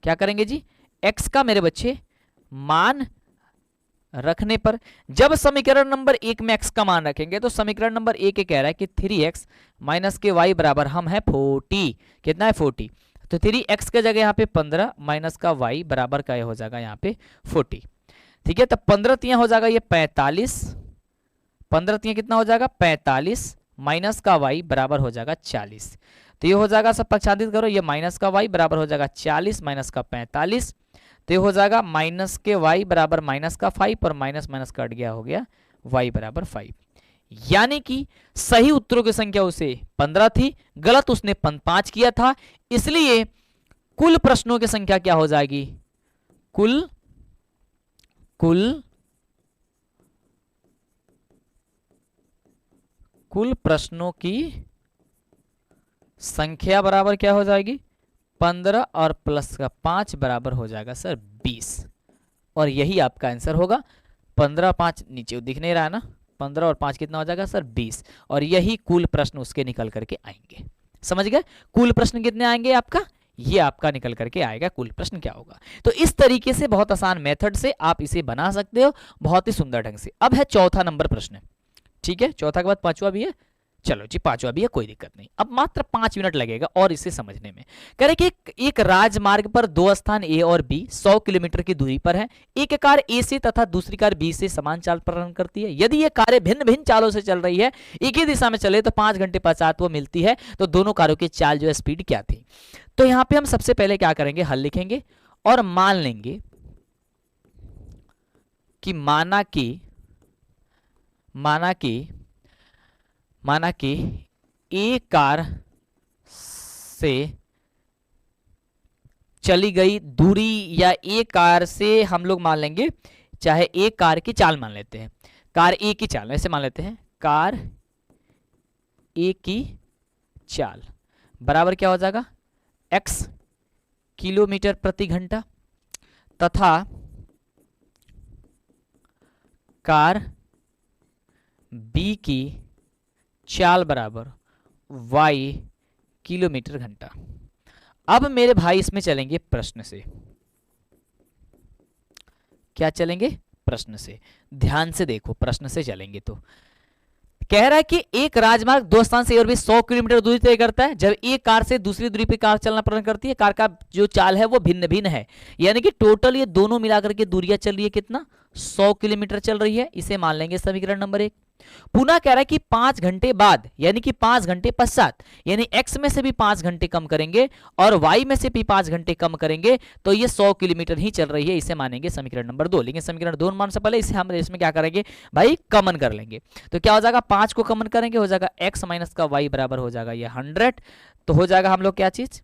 क्या करेंगे जी, x का मेरे बच्चे मान रखने पर, जब समीकरण नंबर एक में x का मान रखेंगे तो समीकरण नंबर एक कह रहा है कि 3x माइनस के y बराबर हम है 40, कितना है 40, तो 3x के जगह यहाँ पे 15 माइनस का y बराबर का हो जाएगा यहाँ पे 40, ठीक है। तब 15 तियां हो जाएगा ये 45, 15 तियां कितना हो जाएगा 45 माइनस का y बराबर हो जाएगा 40, तो ये हो जाएगा सब पक्षांतरित करो, ये माइनस का y बराबर हो जाएगा 40 माइनस का 45, तो ये हो जाएगा माइनस के y बराबर माइनस का 5 और माइनस माइनस कट गया, हो गया y बराबर 5, यानी कि सही उत्तरों की संख्या उसे 15 थी, गलत उसने 5 किया था, इसलिए कुल प्रश्नों की संख्या क्या हो जाएगी, कुल प्रश्नों की संख्या बराबर क्या हो जाएगी 15 और प्लस का 5 बराबर हो जाएगा सर 20, और यही आपका आंसर होगा। 15 5 नीचे दिख नहीं रहा है ना, 15 और 5 कितना हो जाएगा सर 20, और यही कुल प्रश्न उसके निकल करके आएंगे। समझ गए, कुल प्रश्न कितने आएंगे आपका, ये आपका निकल करके आएगा कुल प्रश्न क्या होगा। तो इस तरीके से बहुत आसान मेथड से आप इसे बना सकते हो, बहुत ही सुंदर ढंग से। अब है चौथा नंबर प्रश्न, ठीक है, चौथा के बाद पांचवा भी है, चलो जी पांचवा भी है, कोई दिक्कत नहीं। अब मात्र 5 मिनट लगेगा और इसे समझने में। कह रहे कि एक राजमार्ग पर दो स्थान ए और बी 100 किलोमीटर की दूरी पर है। एक कार ए से तथा दूसरी कार बी से समान चाल प्रदान करती है। यदि ये कारें भिन्न भिन्न चालों से चल रही है, एक ही दिशा में चले तो 5 घंटे पश्चात वो मिलती है, तो दोनों कारों की चाल जो है स्पीड क्या थी। तो यहां पर हम सबसे पहले क्या करेंगे, हल लिखेंगे और मान लेंगे कि माना कि एक कार से चली गई दूरी, या एक कार से हम लोग मान लेंगे, चाहे एक कार की चाल मान लेते हैं, कार ए की चाल ऐसे मान लेते हैं, कार ए की चाल बराबर क्या हो जाएगा x किलोमीटर प्रति घंटा, तथा कार बी की चाल बराबर y किलोमीटर घंटा। अब मेरे भाई इसमें चलेंगे प्रश्न से, क्या चलेंगे प्रश्न से, ध्यान से देखो, प्रश्न से चलेंगे। तो कह रहा है कि एक राजमार्ग दो स्थान से और भी 100 किलोमीटर दूरी तय करता है। जब एक कार से दूसरी दूरी पर कार चलना प्रारंभ करती है, कार का जो चाल है वो भिन्न भिन्न है, यानी कि टोटल ये दोनों मिलाकर के दूरियां चल रही है कितना 100 किलोमीटर चल रही है। इसे मान लेंगे समीकरण नंबर 1। पुनः कह रहा है कि 5 घंटे बाद, यानी कि 5 घंटे पश्चात, यानी x में से भी 5 घंटे कम करेंगे और y में से भी 5 घंटे कम करेंगे, तो ये 100 किलोमीटर ही चल रही है। इसे मानेंगे समीकरण नंबर 2। लेकिन समीकरण 2 मान से पहले इसे हम इसमें क्या करेंगे भाई, कमन कर लेंगे। तो क्या हो जाएगा, 5 को कमन करेंगे, हो जाएगा x माइनस का y बराबर हो जाएगा ये 100। तो हो जाएगा हम लोग क्या चीज,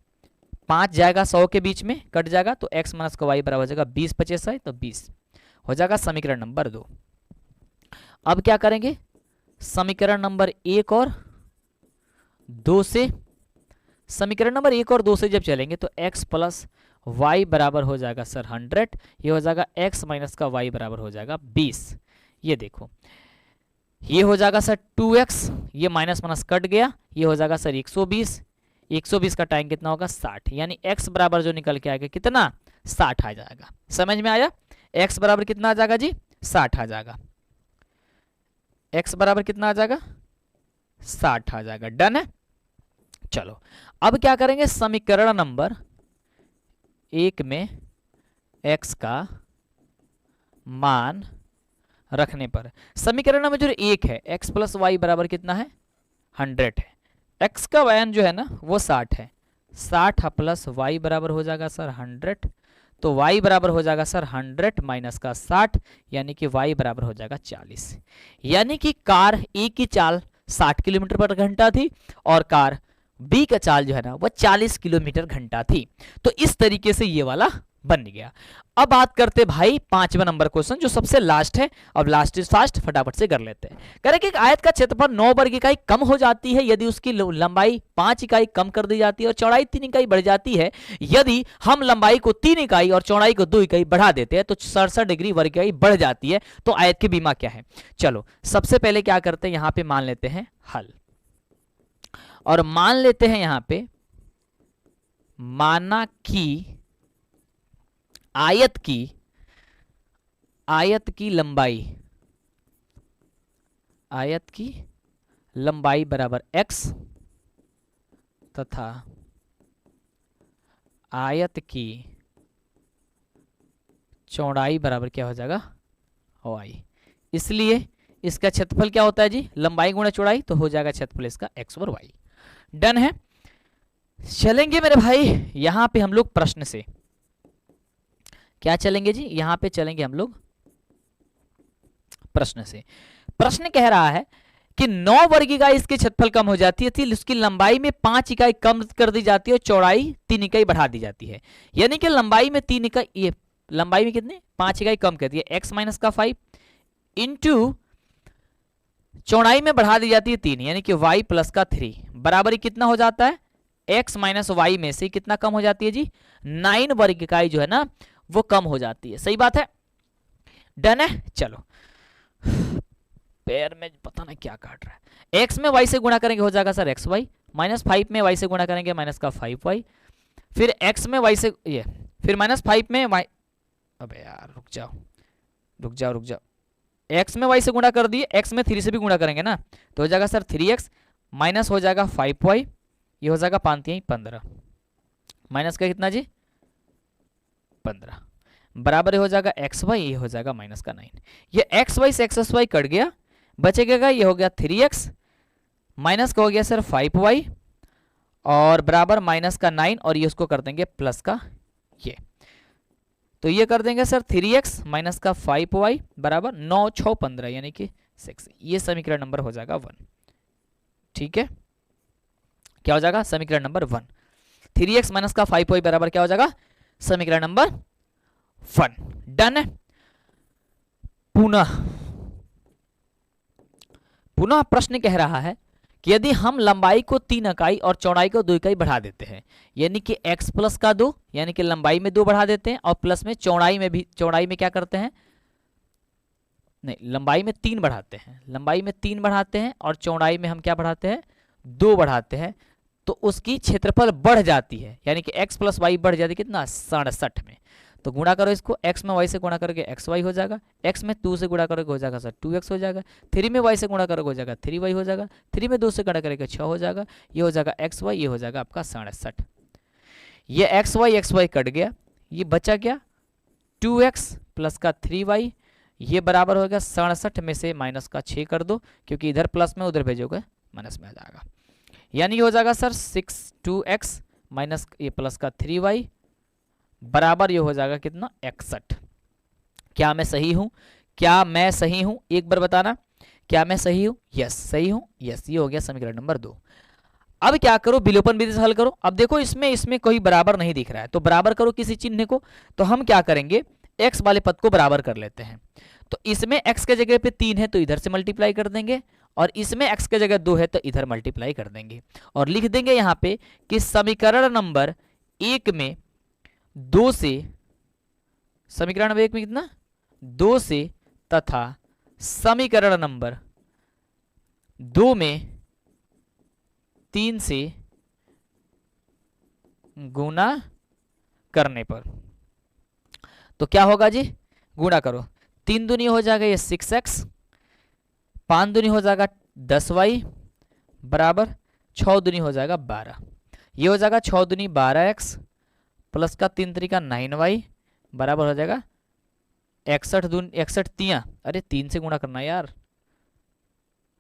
5 जाएगा 100 के बीच में कट जाएगा, तो x माइनस का y बराबर हो जाएगा 20 25 है तो 20 हो जाएगा समीकरण नंबर 2। अब क्या करेंगे, समीकरण नंबर 1 और 2 से, समीकरण नंबर 1 और 2 से जब चलेंगे तो x प्लस वाई बराबर हो जाएगा सर 100, ये हो जाएगा x माइनस का y बराबर हो जाएगा 20। ये देखो ये हो जाएगा सर 2x, ये माइनस माइनस कट गया, ये हो जाएगा सर 120, 120 का टाइम कितना होगा 60, यानी x बराबर जो निकल के आएगा कितना 60 आ जाएगा। समझ में आया, x बराबर कितना आ जाएगा जी 60 आ जाएगा, x बराबर कितना आ जाएगा 60 आ जाएगा। डन है। चलो अब क्या करेंगे, समीकरण नंबर 1 में x का मान रखने पर, समीकरण नंबर जो 1 है x प्लस वाई बराबर कितना है 100 है, x का मान जो है ना वो 60 है, 60 प्लस वाई बराबर हो जाएगा सर 100, तो y बराबर हो जाएगा सर 100 माइनस का 60, यानी कि y बराबर हो जाएगा 40। यानी कि कार ए की चाल 60 किलोमीटर पर घंटा थी और कार बी का चाल जो है ना वो 40 किलोमीटर घंटा थी। तो इस तरीके से ये वाला बन गया। अब बात करते भाई 5वां नंबर क्वेश्चन जो सबसे लास्ट है। अब लास्ट इज फास्ट, फटाफट से कर लेते हैं। कह रहे कि एक आयत का क्षेत्रफल 9 वर्ग इकाई कम हो जाती है यदि उसकी लंबाई 5 इकाई कम कर दी जाती है और चौड़ाई 3 इकाई बढ़ जाती है। यदि हम लंबाई को 3 इकाई और चौड़ाई को 2 इकाई बढ़ा देते हैं तो 67 डिग्री वर्ग इकाई बढ़ जाती है। तो आयत की बीमा क्या है? चलो सबसे पहले क्या करते हैं, यहां पे मान लेते हैं हल, और मान लेते हैं यहां पे माना कि आयत की लंबाई बराबर x तथा आयत की चौड़ाई बराबर क्या हो जाएगा y। इसलिए इसका क्षेत्रफल क्या होता है जी, लंबाई गुणा चौड़ाई, तो हो जाएगा क्षेत्रफल इसका x और y। डन है। चलेंगे मेरे भाई यहां पे हम लोग प्रश्न से, क्या चलेंगे जी, यहां पे चलेंगे हम लोग प्रश्न से। प्रश्न कह रहा है कि 9 वर्ग इकाई इसके क्षेत्रफल कम हो जाती है, उसकी लंबाई में 5 इकाई कम कर दी जाती है और चौड़ाई 3 इकाई बढ़ा दी जाती है। यानी कि लंबाई में 3 इकाई, ये लंबाई में कितने 5 इकाई कम कर दी है, x माइनस का 5 इंटू चौड़ाई में बढ़ा दी जाती है 3, यानी कि y प्लस का 3 बराबर कितना हो जाता है, x माइनस वाई में से कितना कम हो जाती है जी, 9 वर्ग इकाई जो है ना वो कम हो जाती है। सही बात है, डन है। चलो पैर में पता नहीं क्या काट रहा है। x में y से गुणा करेंगे हो जाएगा सर एक्स वाई, माइनस 5 में y से गुणा करेंगे माइनस का 5y, फिर x में y से ये, फिर माइनस 5 में y, अबे यार रुक जाओ, x में y से गुणा कर दिए, x में 3 से भी गुणा करेंगे ना तो हो जाएगा सर 3x, माइनस हो जाएगा 5y, ये हो जाएगा 5 15, माइनस का कितना जी 15, बराबर हो जाएगा एक्स वाई, ये हो जाएगा माइनस का 9। ये एक्स वाई से एक्स वाई कट गया, बचेगा ये हो गया 3x, माइनस का हो गया सर 5y और बराबर माइनस का 9, और ये उसको कर देंगे प्लस का ये, तो ये कर देंगे सर 3x माइनस का 5y बराबर 9 6 15 यानी कि 6। ये समीकरण नंबर हो जाएगा 1। ठीक है, क्या हो जाएगा समीकरण नंबर 1। 3x माइनस का 5y बराबर क्या हो जाएगा समीकरण नंबर 1। डन है। पुनः प्रश्न कह रहा है कि यदि हम लंबाई को 3 इकाई और चौड़ाई को 2 इकाई बढ़ा देते हैं, यानी कि x प्लस का 2, यानी कि लंबाई में 2 बढ़ा देते हैं और प्लस में चौड़ाई में क्या करते हैं, नहीं लंबाई में 3 बढ़ाते हैं, लंबाई में 3 बढ़ाते हैं और चौड़ाई में हम क्या बढ़ाते हैं 2 बढ़ाते हैं, तो उसकी क्षेत्रफल बढ़ जाती है, यानी कि x प्लस वाई बढ़ जाती है कितना 67 में। तो गुणा करो इसको, x में y से गुणा करके एक्स वाई हो जाएगा, x में 2 से गुणा करोगे हो जाएगा सर 2x हो जाएगा, 3 में y से गुणा करोगे हो जाएगा 3y हो जाएगा, 3 में 2 से गुणा करके 6 हो जाएगा, ये हो जाएगा एक्स वाई, ये हो जाएगा आपका 67। ये एक्स वाई कट गया, ये बचा क्या 2x प्लस का 3y, ये बराबर हो गया 67 में से माइनस का 6 कर दो, क्योंकि इधर प्लस में उधर भेजोगे माइनस में आ जाएगा, यानी ये हो जाएगा सर 2x माइनस ये प्लस का 3y बराबर ये हो जाएगा कितना 61। क्या मैं सही हूं, एक बार बताना, क्या मैं सही हूं, यस सही हूं, यस, ये हो गया समीकरण नंबर 2। अब क्या करो विलोपन विधि से हल करो। अब देखो इसमें कोई बराबर नहीं दिख रहा है, तो बराबर करो किसी चिन्ह को, तो हम क्या करेंगे x वाले पद को बराबर कर लेते हैं। तो इसमें x के जगह पे 3 है तो इधर से मल्टीप्लाई कर देंगे, और इसमें x के जगह 2 है तो इधर मल्टीप्लाई कर देंगे, और लिख देंगे यहाँ पे कि समीकरण नंबर 1 में 2 से, समीकरण नंबर 1 में कितना 2 से तथा समीकरण नंबर 2 में 3 से गुणा करने पर, तो क्या होगा जी गुणा करो, 3 दूनी हो जाएगा ये 6x, 5 दूनी हो जाएगा 10y बराबर 6 दूनी हो जाएगा 12, ये हो जाएगा 6 दूनी 12x प्लस का 3 तरीका 9y बराबर हो जाएगा 61 तिया, अरे 3 से गुणा करना यार,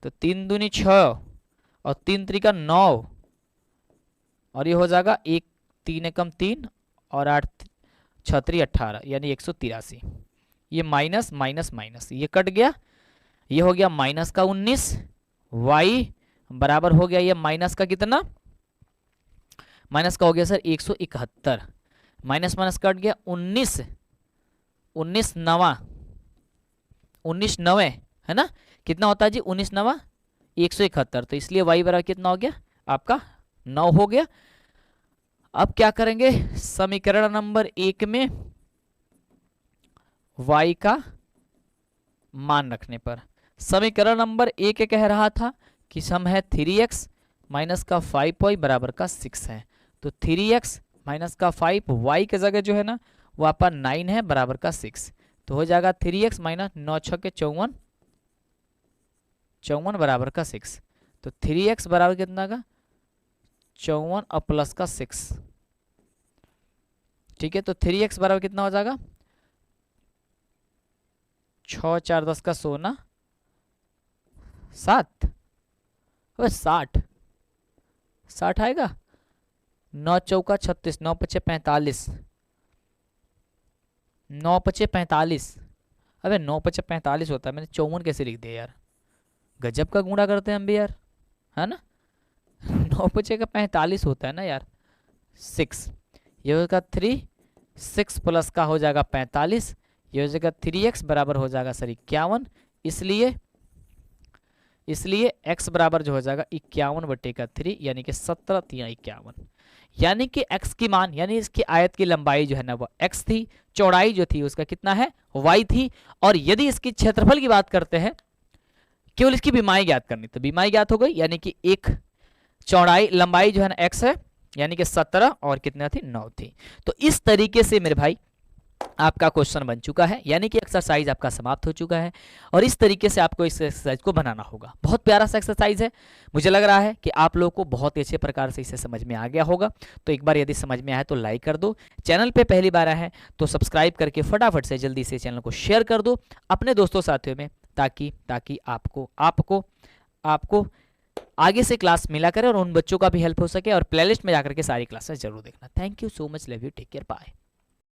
तो 3 दूनी 6 और 3 तरीका 9, और ये हो जाएगा 1 3 एकम 3 और 8 6 18 यानी 183, ये माइनस माइनस माइनस ये कट गया, ये हो गया माइनस का 19 y बराबर हो गया ये माइनस का कितना माइनस का हो गया सर 171, माइनस माइनस कट गया 19 नवे है ना, कितना होता है जी 19 नवा 171, तो इसलिए y बराबर कितना हो गया आपका 9 हो गया। अब क्या करेंगे, समीकरण नंबर 1 में y का मान रखने पर, समीकरण नंबर 1 कह रहा था कि सम है 3x माइनस का 5y बराबर का 6 है, तो 3x माइनस का 5 y की जगह जो है ना वो आपका 9 है बराबर का 6, तो हो जाएगा 3x माइनस 9 6 के 54 बराबर का 6, तो 3x बराबर कितना का 54 और प्लस का 6, ठीक है। तो 3x बराबर कितना हो जाएगा 6 4 10 का 16 7, 60 आएगा, 9 चौका 36, 9 पचे 45, 9 पचे 45, अबे 9 पचे 45 होता है, मैंने 54 कैसे लिख दिया यार, गजब का गुणा करते हैं हम भी यार, है ना। 9 पचे का 45 होता है ना यार 6, ये होगा 3, 6 प्लस का हो जाएगा 45, ये हो जाएगा 3x बराबर हो जाएगा सर 51, इसलिए x बराबर जो हो जाएगा 51/3 यानी कि 17 3 51, यानी कि x की मान यानी इसकी आयत की लंबाई जो है ना वो x थी, चौड़ाई जो थी उसका कितना है y थी, और यदि इसकी क्षेत्रफल की बात करते हैं केवल इसकी बीमाई ज्ञात करनी, तो बीमाई ज्ञात हो गई, यानी कि एक चौड़ाई लंबाई जो है ना x है, यानी कि 17 और कितना थी 9 थी। तो इस तरीके से मेरे भाई आपका क्वेश्चन बन चुका है, यानी कि एक्सरसाइज आपका समाप्त हो चुका है, और इस तरीके से आपको इस एक्सरसाइज को बनाना होगा। बहुत प्यारा सा एक्सरसाइज है, मुझे लग रहा है कि आप लोगों को बहुत ही अच्छे प्रकार से इसे समझ में आ गया होगा। तो एक बार यदि समझ में आए तो लाइक कर दो, चैनल पे पहली बार आया है तो सब्सक्राइब करके फटाफट से जल्दी से चैनल को शेयर कर दो अपने दोस्तों साथियों में, ताकि आपको आगे से क्लास मिला करे और उन बच्चों का भी हेल्प हो सके, और प्लेलिस्ट में जाकर के सारी क्लासेस जरूर देखना। Thank you so much, love you, take care, bye.